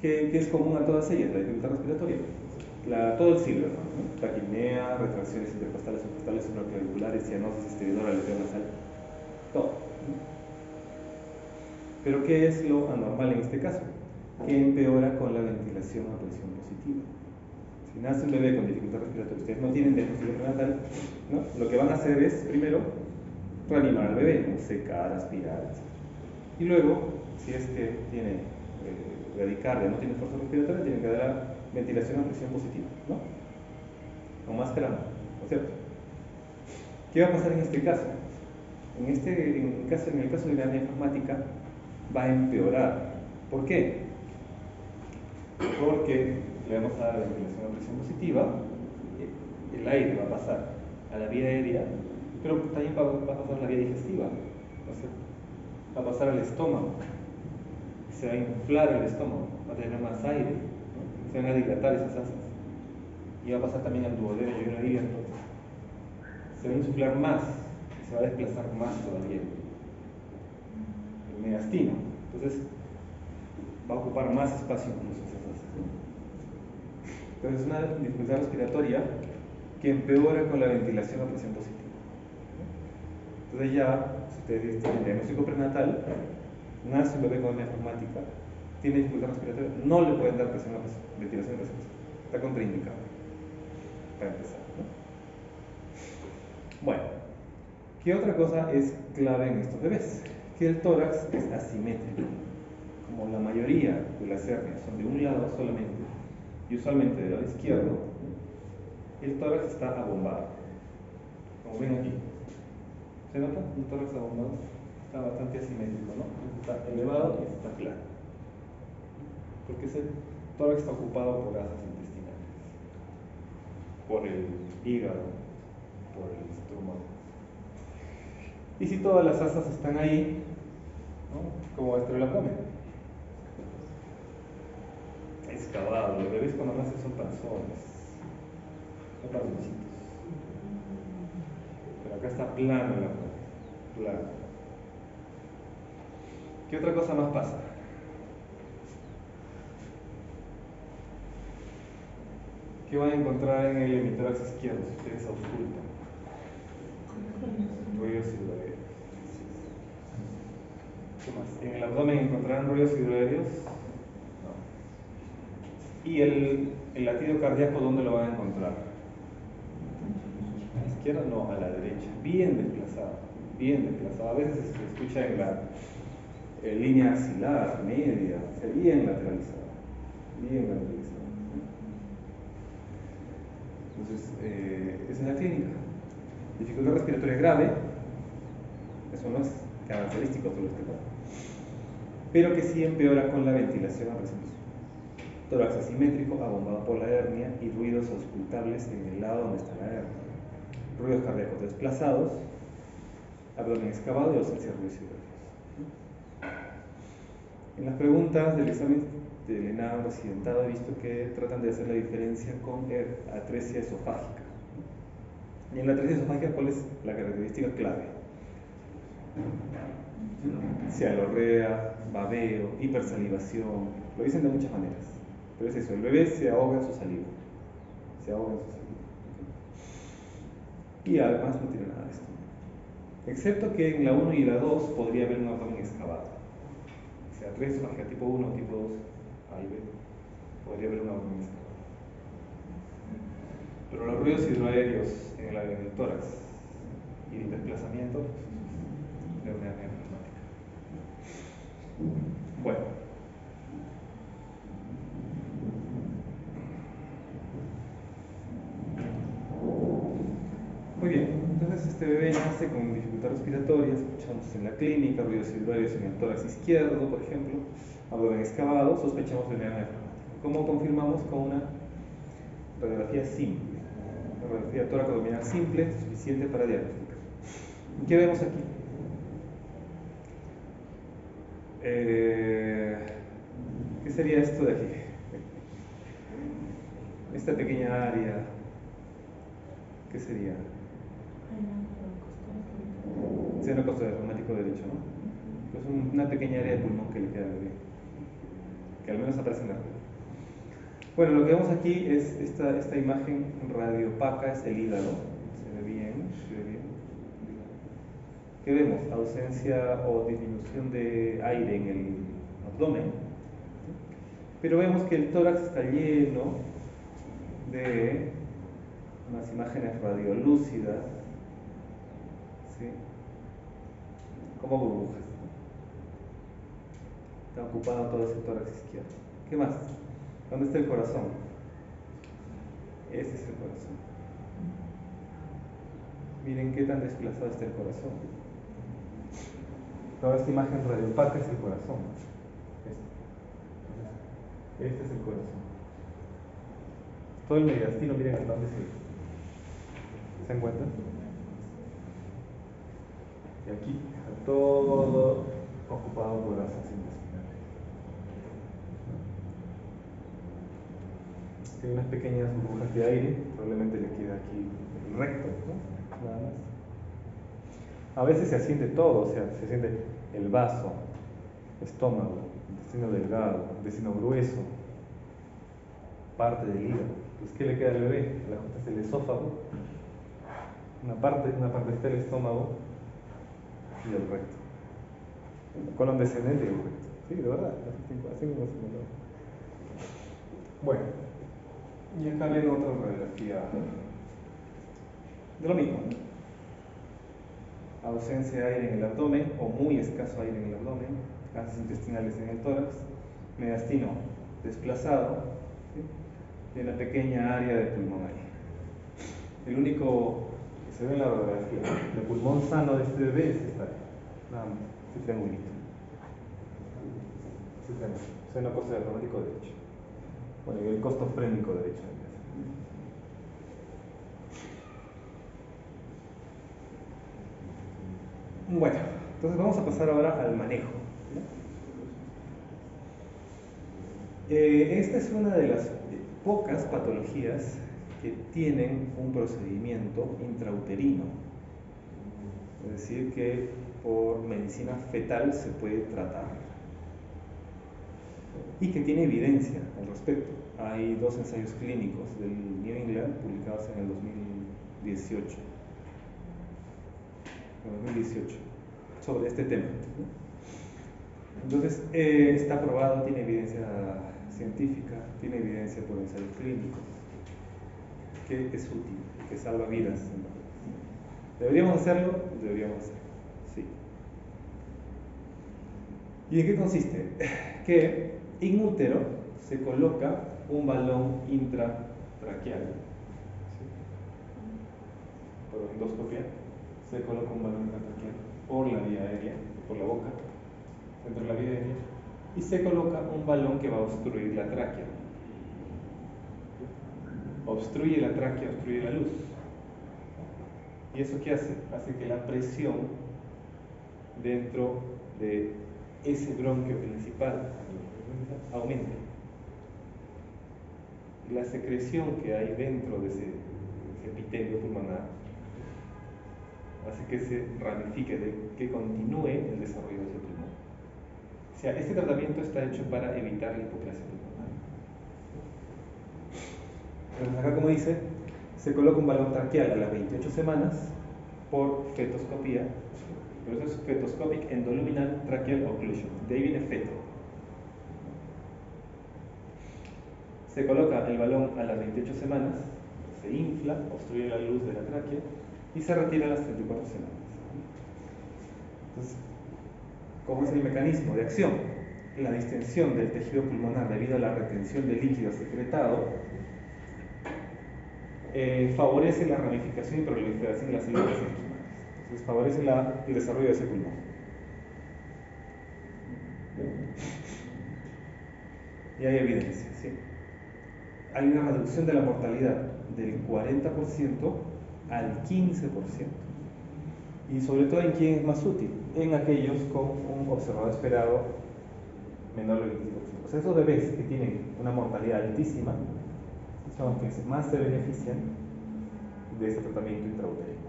¿qué es común a todas ellas? La dificultad respiratoria. Todo el siglo, ¿no? Taquipnea, retracciones intercostales, subcostales, supraarticulares, cianosis, esteridora, aleteo nasal, todo. Pero ¿qué es lo anormal en este caso? Que empeora con la ventilación a presión positiva. Si nace un bebé con dificultad respiratoria, ustedes no tienen diagnóstico prenatal, ¿no? Lo que van a hacer es, primero, reanimar al bebé, ¿no? Secar, aspirar, etc. Y luego, si es que tiene bradicardia, no tiene fuerza respiratoria, tiene que dar ventilación a presión positiva, ¿no? Con máscara, ¿no es cierto? ¿Qué va a pasar en este caso? En el caso de la hernia diafragmática va a empeorar. ¿Por qué? Porque le vamos a dar ventilación a presión positiva, el aire va a pasar a la vía aérea, pero también va a pasar a la vía digestiva, ¿no es cierto? Va a pasar al estómago, se va a inflar el estómago, va a tener más aire, ¿no? Se van a dilatar esas asas, y va a pasar también al duodeno y al hígado, se va a insuflar más, se va a desplazar más todavía el mediastino, entonces va a ocupar más espacio con esas asas, ¿no? Entonces es una dificultad respiratoria que empeora con la ventilación a presión positiva. Entonces ya, si ustedes tienen diagnóstico prenatal, nace un bebé con hernia diafragmática, tiene dificultad respiratoria, no le pueden dar ventilación a presión positiva. Está contraindicado, para empezar, ¿no? Bueno, ¿qué otra cosa es clave en estos bebés? Que el tórax es asimétrico. Como la mayoría de las hernias son de un lado solamente, y usualmente del lado izquierdo, el tórax está abombado, como ven aquí. ¿Se nota? Un tórax abombado está bastante asimétrico, ¿no? Está elevado y está plano. Porque ese tórax está ocupado por asas intestinales, por el hígado, por el estómago. Y si todas las asas están ahí, ¿no? ¿Cómo va a estar el abdomen? Excavado. Los bebés cuando nacen son panzones, son panzoncitos. Pero acá está plano el abdomen, plano. ¿Qué otra cosa más pasa? ¿Qué van a encontrar en el hemitórax izquierdo si ustedes auscultan? Ruidos hidroaéreos. ¿Qué más? ¿En el abdomen encontrarán ruidos hidroaéreos? No. ¿Y el latido cardíaco dónde lo van a encontrar? ¿A la izquierda? No, a la derecha. Bien desplazado, bien desplazado. A veces se escucha en la línea axilar, media, o sea, bien lateralizado. Bien lateralizado. Entonces, esa es la clínica. Dificultad respiratoria grave, eso no es característico de los que pasa, pero que sí empeora con la ventilación a presión. Tórax asimétrico, abombado por la hernia y ruidos auscultables en el lado donde está la hernia. Ruidos cardíacos desplazados, abdomen excavado y ausencia de ruidos hidráulicos. En las preguntas del examen del ENAM residentado he visto que tratan de hacer la diferencia con atresia esofágica. Y en la atresia esofágica, ¿cuál es la característica clave? Cialorrea, babeo, hipersalivación, lo dicen de muchas maneras, pero es eso, el bebé se ahoga en su saliva, se ahoga en su saliva. Y además no tiene nada de esto, excepto que en la 1 y la 2 podría haber un abdomen excavado, o sea, atresia esofágica tipo 1, tipo 2, A y B, podría haber un abdomen excavado. Pero los ruidos hidroaéreos en el tórax y el desplazamiento de una hernia diafragmática. Bueno, muy bien, entonces este bebé nace con dificultad respiratoria, escuchamos en la clínica, ruidos hidroaéreos en el tórax izquierdo, por ejemplo, abdomen excavado, sospechamos de una hernia diafragmática. ¿Cómo confirmamos? Con una radiografía simple, una radiografía tóraco-abdominal simple, suficiente para diagnosticar. ¿Qué vemos aquí? ¿Qué sería esto de aquí? Esta pequeña área, ¿qué sería? Seno costodiafragmático derecho, ¿no? Es una pequeña área de pulmón que le queda al bebé, que al menos aparece en la red. Bueno, lo que vemos aquí es esta imagen radiopaca, es el hígado. Se ve bien, se ve bien. ¿Qué vemos? Ausencia o disminución de aire en el abdomen. Pero vemos que el tórax está lleno de unas imágenes radiolúcidas, ¿sí? como burbujas. Está ocupado todo ese tórax izquierdo. ¿Qué más? ¿Dónde está el corazón? Este es el corazón. Miren qué tan desplazado está el corazón. Toda esta imagen radiopaca es el corazón. Este es el corazón. Todo el mediastino, miren hasta dónde se encuentra. Y aquí está todo ocupado por asas intestinales. Tiene unas pequeñas burbujas de aire, probablemente le queda aquí el recto, ¿no? Nada más. A veces se asciende todo, o sea, se asciende el vaso, estómago, intestino delgado, intestino grueso, parte del hígado. Pues, ¿qué le queda al bebé? La junta es el esófago, una parte está el estómago y el recto. Colon descendente y el recto. Sí, de verdad, así mismo se encontró. Bueno, y acá ven otra radiografía de lo mismo. Ausencia de aire en el abdomen o muy escaso aire en el abdomen, asas intestinales en el tórax, mediastino desplazado, ¿sí? Y una pequeña área de pulmón ahí. El único que se ve en la radiografía de pulmón sano de este bebé es esta área, nada más, este triangulito. Es una cosa del reumático derecho. Bueno, y el costo frénico derecho. Bueno, entonces vamos a pasar ahora al manejo. Esta es una de las pocas patologías que tienen un procedimiento intrauterino. Es decir, que por medicina fetal se puede tratar. Y que tiene evidencia al respecto. Hay 2 ensayos clínicos del New England publicados en el 2018. Sobre este tema. Entonces, está probado, tiene evidencia científica, tiene evidencia por ensayos clínicos, que es útil, que salva vidas. ¿Deberíamos hacerlo? Deberíamos hacerlo, sí. ¿Y en qué consiste? Que in útero se coloca un balón intratraqueal. ¿Sí? Por endoscopia se coloca un balón intratraqueal por la vía aérea, por la boca, dentro de la vía aérea, y se coloca un balón que va a obstruir la tráquea. Obstruye la tráquea, obstruye la luz. ¿Y eso qué hace? Hace que la presión dentro de ese bronquio principal aumente. La secreción que hay dentro de ese epitelio pulmonar hace que se ramifique, que continúe el desarrollo de ese pulmón. O sea, este tratamiento está hecho para evitar la hipoplasia pulmonar. Entonces acá, como dice, se coloca un balón traqueal a las 28 semanas por fetoscopía. Pero eso es fetoscopic endoluminal tracheal occlusion. De ahí viene feto. Se coloca el balón a las 28 semanas, se infla, obstruye la luz de la tráquea y se retira a las 34 semanas. Entonces, ¿cómo es el mecanismo de acción? La distensión del tejido pulmonar debido a la retención de líquido secretado favorece la ramificación y proliferación de las células pulmonares. Entonces, favorece el desarrollo de ese pulmón. Y hay evidencia, ¿sí? Hay una reducción de la mortalidad del 40% al 15%. Y sobre todo, ¿en quién es más útil? En aquellos con un observado esperado menor del 15%. O sea, esos bebés que tienen una mortalidad altísima son los que más se benefician de este tratamiento intrauterino.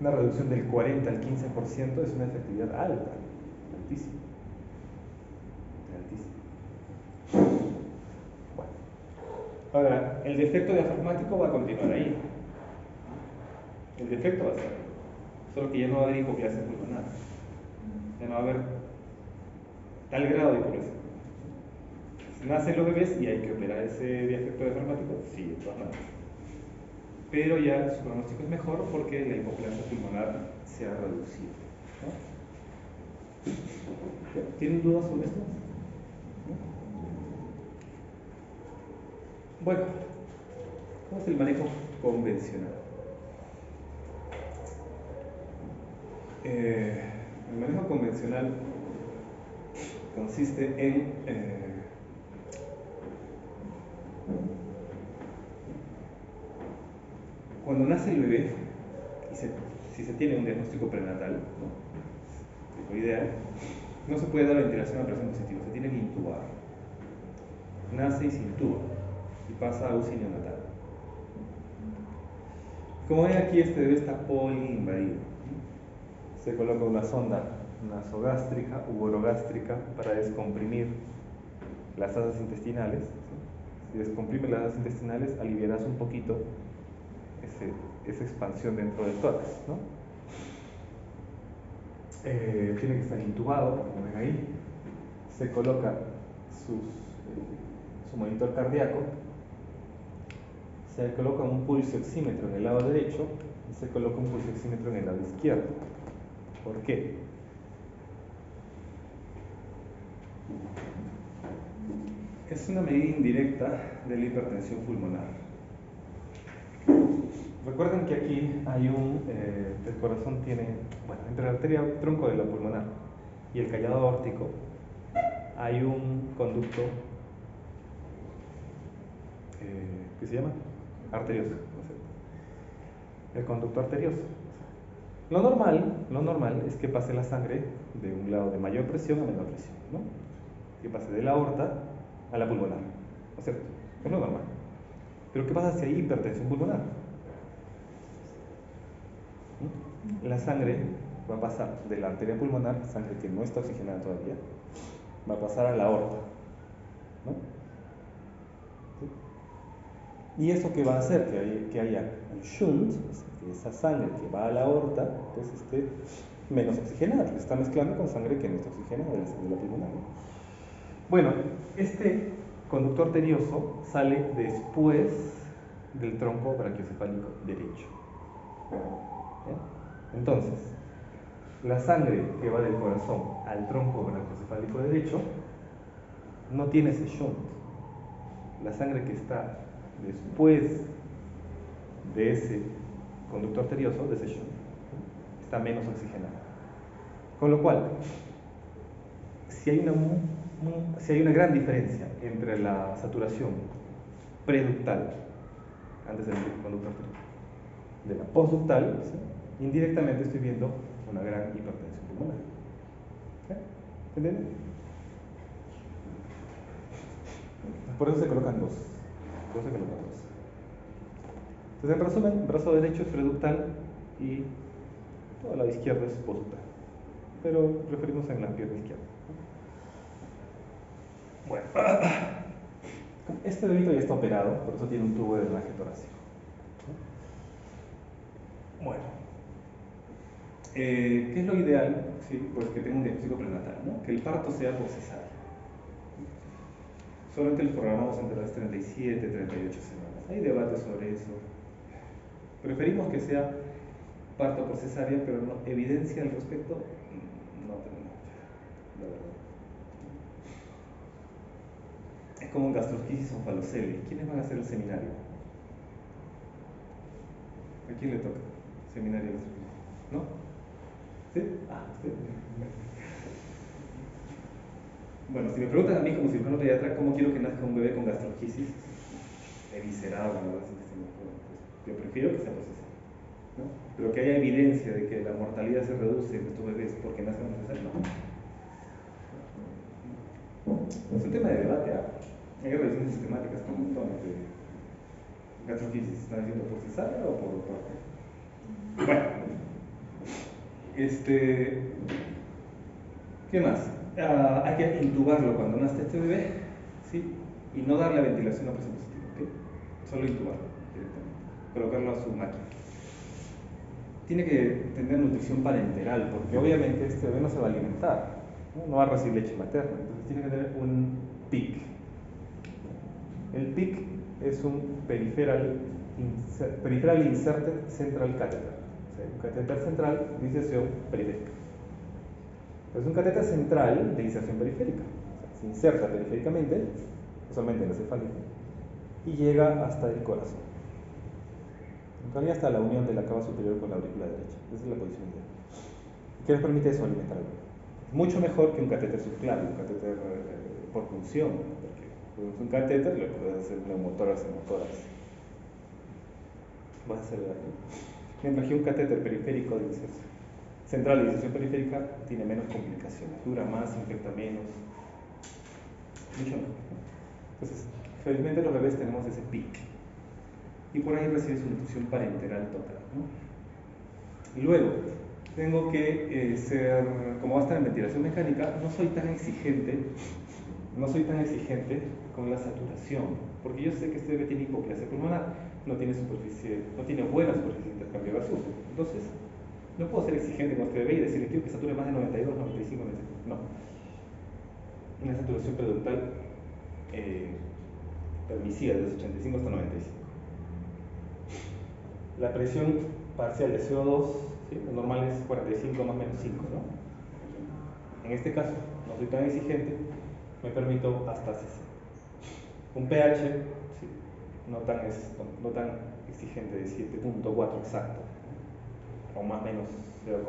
Una reducción del 40 al 15% es una efectividad alta, altísima. Bueno. Ahora, el defecto diafragmático va a continuar ahí. El defecto va a estar ahí. Solo que ya no va a haber hipoplasia pulmonar. Ya no va a haber tal grado de hipoplasia. Nacen los bebés y hay que operar ese defecto diafragmático, sí, de todas maneras. pero ya su pronóstico es mejor porque la hipoplasia pulmonar se ha reducido, ¿no? ¿Tienen dudas sobre esto? ¿No? Bueno, ¿cómo es el manejo convencional? El manejo convencional consiste en cuando nace el bebé, y si se tiene un diagnóstico prenatal, ¿no? Lo ideal, no se puede dar ventilación a presión positiva, se tiene que intubar. Nace y se intuba y pasa a UCI neonatal. Como ven aquí, este bebé está poliinvadido. Se coloca una sonda nasogástrica u orogástrica para descomprimir las asas intestinales. Si descomprime las asas intestinales, aliviarás un poquito esa expansión dentro del tórax, ¿no? Tiene que estar intubado, como ven ahí. Se coloca su monitor cardíaco, se coloca un pulso oxímetro en el lado derecho y se coloca un pulso oxímetro en el lado izquierdo. ¿Por qué? Es una medida indirecta de la hipertensión pulmonar. Recuerden que aquí hay el corazón tiene, bueno, entre la arteria tronco de la pulmonar y el callado aórtico hay un conducto ¿qué se llama? Arterioso, ¿no es cierto? El conducto arterioso. Lo normal es que pase la sangre de un lado de mayor presión a menor presión, ¿no? Que pase de la aorta a la pulmonar, ¿no es cierto? Es lo normal. Pero ¿qué pasa si hay hipertensión pulmonar? La sangre va a pasar de la arteria pulmonar, sangre que no está oxigenada todavía, va a pasar a la aorta, ¿no? ¿Sí? ¿Y eso qué va a hacer? Que haya un shunt, que esa sangre que va a la aorta, pues esté menos oxigenada, porque se está mezclando con sangre que no está oxigenada, de la sangre de la pulmonar, ¿no? Bueno, este conducto arterioso sale después del tronco brachiocefálico derecho. ¿Ya? Entonces, la sangre que va del corazón al tronco brachiocefálico derecho no tiene ese shunt. La sangre que está después de ese conducto arterioso, de ese shunt, está menos oxigenada. Con lo cual, si hay una gran diferencia entre la saturación preductal, antes del conducto arterioso, de la postductal, ¿sí? Indirectamente estoy viendo una gran hipertensión pulmonar. ¿Entienden? Por eso se colocan dos. Entonces, en resumen, brazo derecho es preductal y todo el lado izquierdo es postductal. Pero referimos en la pierna izquierda. Bueno, este bebito ya está operado, por eso tiene un tubo de drenaje torácico. Bueno, ¿qué es lo ideal? Sí, pues que tenga un diagnóstico prenatal, ¿no? Que el parto sea por cesárea. Solamente los programamos entre las 37 y 38 semanas. Hay debate sobre eso. Preferimos que sea parto por cesárea, pero no, evidencia al respecto no tenemos, la verdad. Es como en gastrosquisis o falocelia. ¿Quiénes van a hacer el seminario? ¿A quién le toca? Seminario de gastrosquisis. ¿No? ¿Sí? Ah, usted. Bueno, si me preguntan a mí como cirujano pediatra cómo quiero que nazca un bebé con gastrosquisis, eviscerado, ¿no? Yo prefiero que sea por cesárea, ¿no? Pero que haya evidencia de que la mortalidad se reduce en estos bebés porque nacen por cesárea, no. Es un tema de debate, ¿ah? Hay revisiones sistemáticas con montones de gastrosquisis. ¿Están haciendo por cesárea o por parto? Bueno, ¿qué más? Hay que intubarlo cuando nace este bebé, ¿sí? Y no darle ventilación a presión positiva, ¿ok? Solo intubarlo directamente, colocarlo a su máquina. Tiene que tener nutrición parenteral, porque obviamente este bebé no se va a alimentar, no va a recibir leche materna, entonces tiene que tener un PIC. El PIC es un peripheral Peripheral Inserted Central Catheter. O sea, un catéter central de inserción periférica. Es un catéter central de inserción periférica. O sea, se inserta periféricamente, usualmente en la cefálica, y llega hasta el corazón. En realidad hasta la unión de la cava superior con la aurícula derecha. Esa es la posición ideal. ¿Qué nos permite eso? Alimentar el cuerpo. Es mucho mejor que un catéter subclavio, un catéter por punción, porque un catéter le puedes hacer neumotórax, hemotórax. Vas a hacer daño. Mientras que un catéter periférico de inserción central de inserción periférica tiene menos complicaciones, dura más, infecta menos, mucho mejor. Entonces, felizmente los bebés tenemos ese PIC y por ahí recibe su nutrición parenteral total, ¿no? Y luego, tengo que ser, como va a estar en ventilación mecánica, no soy tan exigente con la saturación, porque yo sé que este bebé tiene hipoplasia pulmonar, no tiene buena superficie de intercambio gaseoso. Entonces, no puedo ser exigente con este bebé y decirle quiero que sature más de 92, 95, 96. No. Una saturación periodontal permisiva desde 85 hasta 95. La presión parcial de CO2, ¿sí? Lo normal es 45 más o menos 5, ¿no? En este caso, no soy tan exigente, me permito hasta 60. Un pH, ¿sí? no tan exigente, de 7.4 exacto, o más o menos 0,05.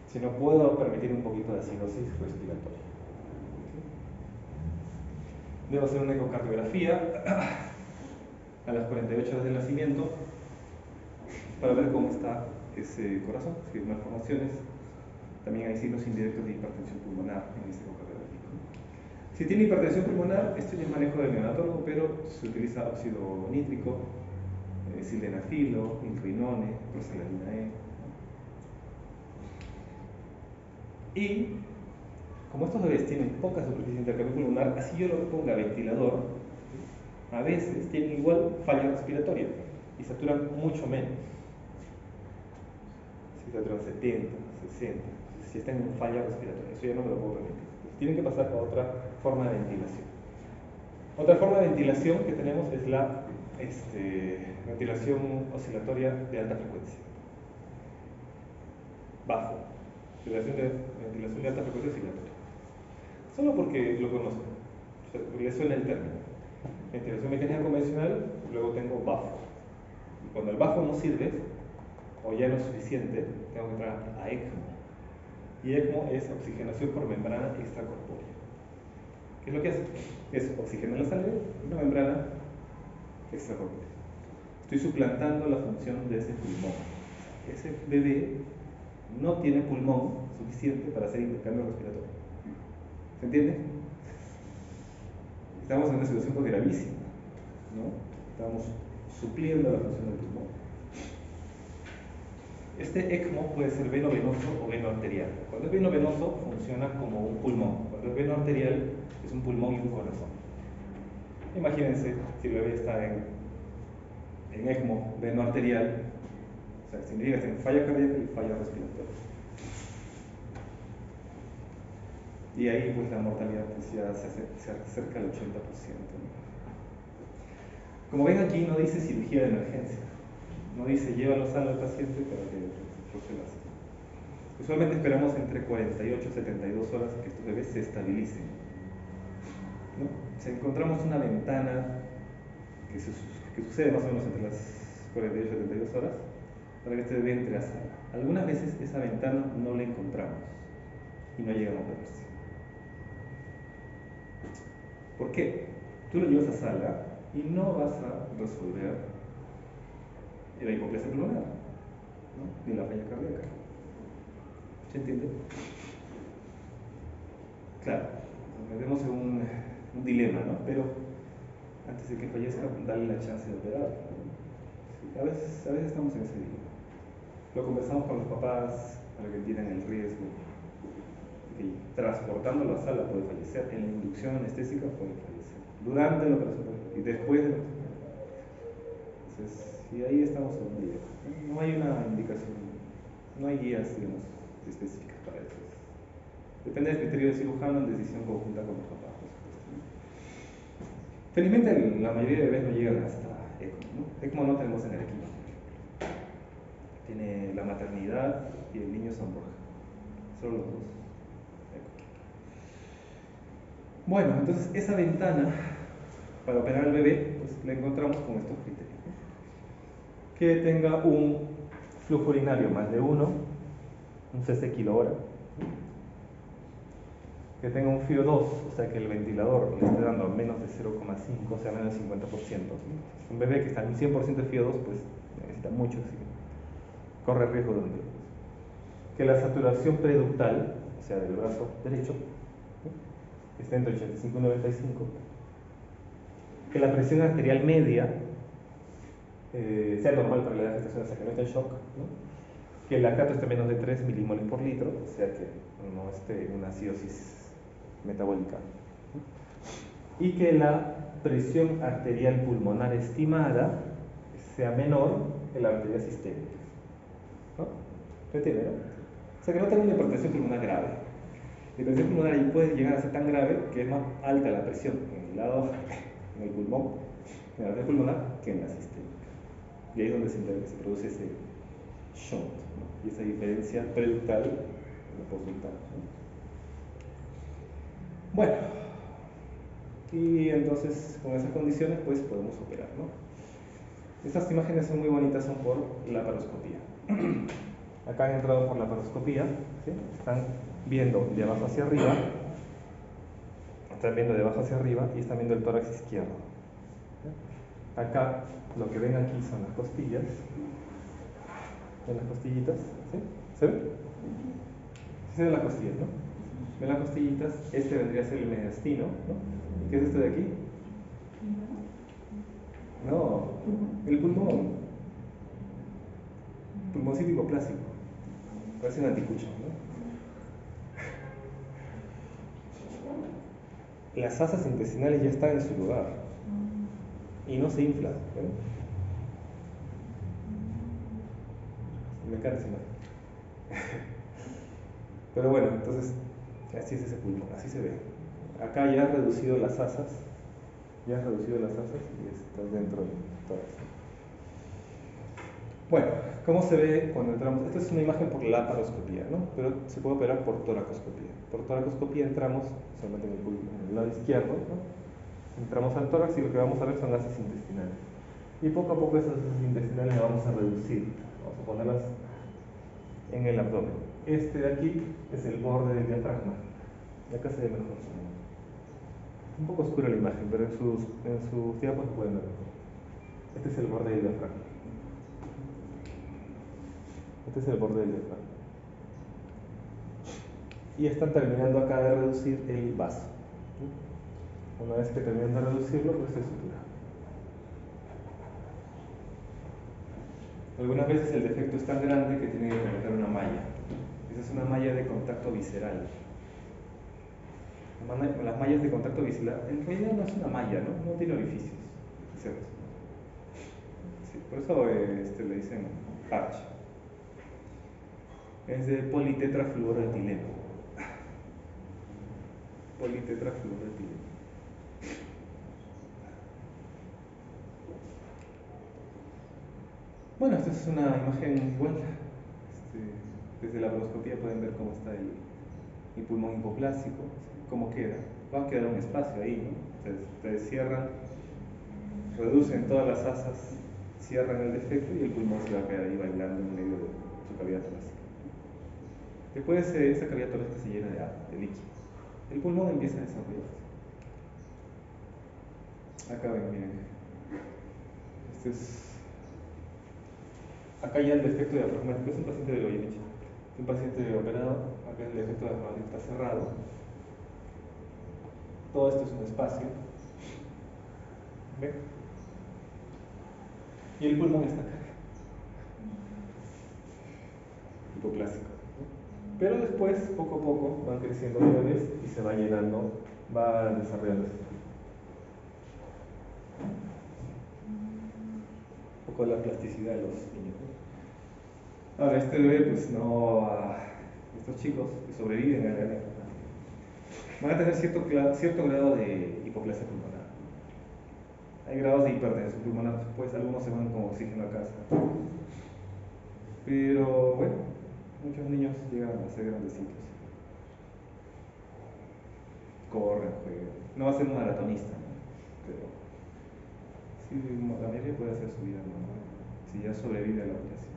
Si no puedo permitir un poquito de acidosis respiratoria. Debo hacer una ecocardiografía a las 48 horas del nacimiento para ver cómo está ese corazón, si hay malformaciones. También hay signos indirectos de hipertensión pulmonar en este ecocardiografico. Si tiene hipertensión pulmonar, esto ya es manejo del neonatólogo, pero se utiliza óxido nítrico, sildenafilo, milrinone, prosaladina E. Y como estos bebés tienen poca superficie de intercambio pulmonar, así yo lo ponga ventilador, a veces tienen igual falla respiratoria y saturan mucho menos. Si saturan 70, 60, si están en falla respiratoria, eso ya no me lo puedo permitir. Tienen que pasar a otra forma de ventilación. Otra forma de ventilación que tenemos es la ventilación oscilatoria de alta frecuencia. Bajo. Ventilación de alta frecuencia oscilatoria. Solo porque lo conozco. O sea, le suena el término. Ventilación mecánica convencional, luego tengo BAFO. Y cuando el BAFO no sirve, o ya no es suficiente, tengo que entrar a ECMO. Y ECMO es oxigenación por membrana extracorpórea. ¿Qué es lo que hace? Es oxígeno en la sangre y una membrana extracorpórea. Estoy suplantando la función de ese pulmón. Ese bebé no tiene pulmón suficiente para hacer intercambio respiratorio. ¿Se entiende? Estamos en una situación pues gravísima, ¿no? Estamos supliendo la función del pulmón. Este ECMO puede ser veno-venoso o veno-arterial. Cuando es veno-venoso funciona como un pulmón. Cuando es veno-arterial es un pulmón y un corazón. Imagínense si el bebé está en ECMO veno-arterial, o sea, significa que tiene falla cardíaca y falla respiratoria. Y ahí pues la mortalidad pues, ya se acerca al 80%. ¿no? Como ven aquí no dice cirugía de emergencia, no dice llévalo sano al paciente para que se lo hace. Usualmente esperamos entre 48 y 72 horas que estos bebés se estabilicen. ¿no? Si encontramos una ventana que sucede más o menos entre las 48 y 72 horas para que este bebé entre a sala. Algunas veces esa ventana no la encontramos y no llegamos a operarse. ¿Por qué? Tú lo llevas a sala y no vas a resolver la hipoplasia pulmonar, ¿no? Ni la falla cardíaca. ¿Se entiende? Claro, nos metemos en un dilema, ¿no? Pero antes de que fallezca, dale la chance de operar. Sí, a veces estamos en ese dilema. Lo conversamos con los papás para que entiendan el riesgo. Y transportándolo a sala puede fallecer, en la inducción anestésica puede fallecer, durante la operación y después de la operación. Entonces, y ahí estamos en un dilema. No hay una indicación, no hay guías, digamos, específicas para eso. Depende del criterio del cirujano en decisión conjunta con los papás, por supuesto. Felizmente la mayoría de bebés no llegan hasta ECMO. ¿no? ECMO no tenemos en Arequipa. Tiene la maternidad y el niño San Borja. Solo los dos. Bueno, entonces esa ventana para operar al bebé, pues la encontramos con estos criterios, ¿no? Que tenga un flujo urinario más de 1, un cc kilo-hora, que tenga un FIO2, o sea que el ventilador le esté dando menos de 0,5, o sea menos del 50%. Un bebé que está en 100% de FIO2, pues necesita mucho oxígeno, corre riesgo de hundir. Que la saturación preductal, o sea del brazo derecho, ¿no?, esté entre 85 y 95. Que la presión arterial media sea normal para la edad de gestación, o sea que no esté en shock, ¿no? Que el lactato esté menos de 3 milimoles por litro, o sea que no esté en una acidosis metabólica, ¿no? Y que la presión arterial pulmonar estimada sea menor que la arterial sistémica, ¿no? ¿Se entiende, no? O sea que no tenga una hipertensión pulmonar grave. La hipertensión pulmonar ahí puede llegar a ser tan grave que es más alta la presión en el lado, en el pulmón, en la arteria pulmonar, que en la sistémica. Y ahí es donde se produce ese shunt, ¿no? Y esa diferencia preductal o postductal, ¿no? Bueno, y entonces con esas condiciones pues podemos operar, ¿no? Estas imágenes son muy bonitas, son por laparoscopía. Acá han entrado por laparoscopía, ¿sí? Están viendo de abajo hacia arriba, y están viendo el tórax izquierdo. Acá lo que ven aquí son las costillas. ¿Ven las costillitas? ¿Sí? ¿Se ven? Sí se ven las costillas, ¿no? ¿Ven las costillitas? Este vendría a ser el mediastino, ¿no? ¿Y qué es esto de aquí? No, el pulmón. Pulmoncito hipoplásico. Parece un anticucho, ¿no? Las asas intestinales ya están en su lugar y no se inflan, ¿ven? Me encanta esa imagen. Pero bueno, entonces, así es ese pulmón, así se ve. Acá ya has reducido las asas, y estás dentro del tórax. Bueno, ¿cómo se ve cuando entramos? Esta es una imagen por laparoscopía, ¿no? Pero se puede operar por toracoscopía. Por toracoscopía entramos solamente en el lado izquierdo, ¿no? Entramos al tórax y lo que vamos a ver son asas intestinales. Y poco a poco esas asas intestinales las vamos a reducir. Vamos a ponerlas en el abdomen. Este de aquí es el borde del diafragma. Y acá se ve mejor. Un poco oscura la imagen, pero en sus diapos lo pueden ver mejor. Este es el borde del diafragma. Este es el borde del diafragma. Y están terminando acá de reducir el vaso. Una vez que terminan de reducirlo, pues se sutura. Algunas veces el defecto es tan grande que tiene que colocar una malla. Esa es una malla de contacto visceral. Las mallas de contacto visceral, en realidad no es una malla, ¿no? No tiene orificios. Sí, por eso le dicen parche. Es de politetrafluoroetileno. Politetrafluoroetileno. Bueno, esta es una imagen igual. Desde la laparoscopía pueden ver cómo está el pulmón hipoplásico, cómo queda. Va a quedar un espacio ahí, ¿no? Ustedes cierran, reducen todas las asas, cierran el defecto y el pulmón se va a quedar ahí bailando en medio de su cavidad torácica. Después esa cavidad torácica se llena de agua, de líquido. El pulmón empieza a desarrollarse. Acá ven, miren. Acá ya el defecto diafragmático es un paciente de Goyeneche. Es un paciente operado, acá el defecto diafragmático está cerrado. Todo esto es un espacio. ¿Ven? Y el pulmón está acá. Hipoplásico. Pero después, poco a poco, van creciendo los bebés y se va llenando, va desarrollándose. Un poco la plasticidad de los niños. Ahora, este bebé, pues no, estos chicos que sobreviven a la guerra van a tener cierto grado de hipoplasia pulmonar. Hay grados de hipertensión pulmonar, pues algunos se van con oxígeno a casa. Pero bueno, muchos niños llegan a ser grandecitos. Corren, juegan. No va a ser un maratonista, ¿no? Pero sí, la mayoría puede hacer su vida normal, si ya sobrevive a la operación.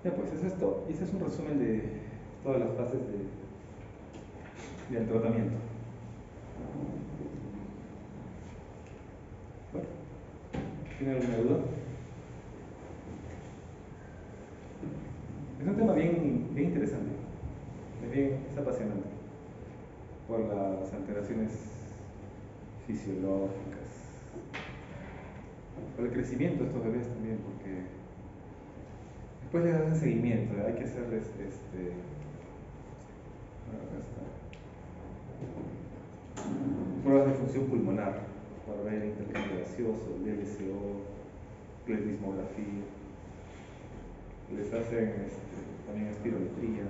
Ya pues, eso es todo. Y ese es un resumen de todas las fases del tratamiento. Bueno, ¿tiene alguna duda? Es un tema bien, bien interesante, es apasionante por las alteraciones fisiológicas, por el crecimiento de estos bebés también, porque después le dan seguimiento, hay que hacerles acá está, pruebas de función pulmonar para ver el intercambio gaseoso, el LSO, pleurismografía, les hacen también espirometrías,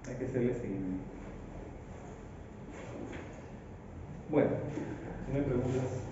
hay que hacerles seguimiento. Bueno, si no hay preguntas.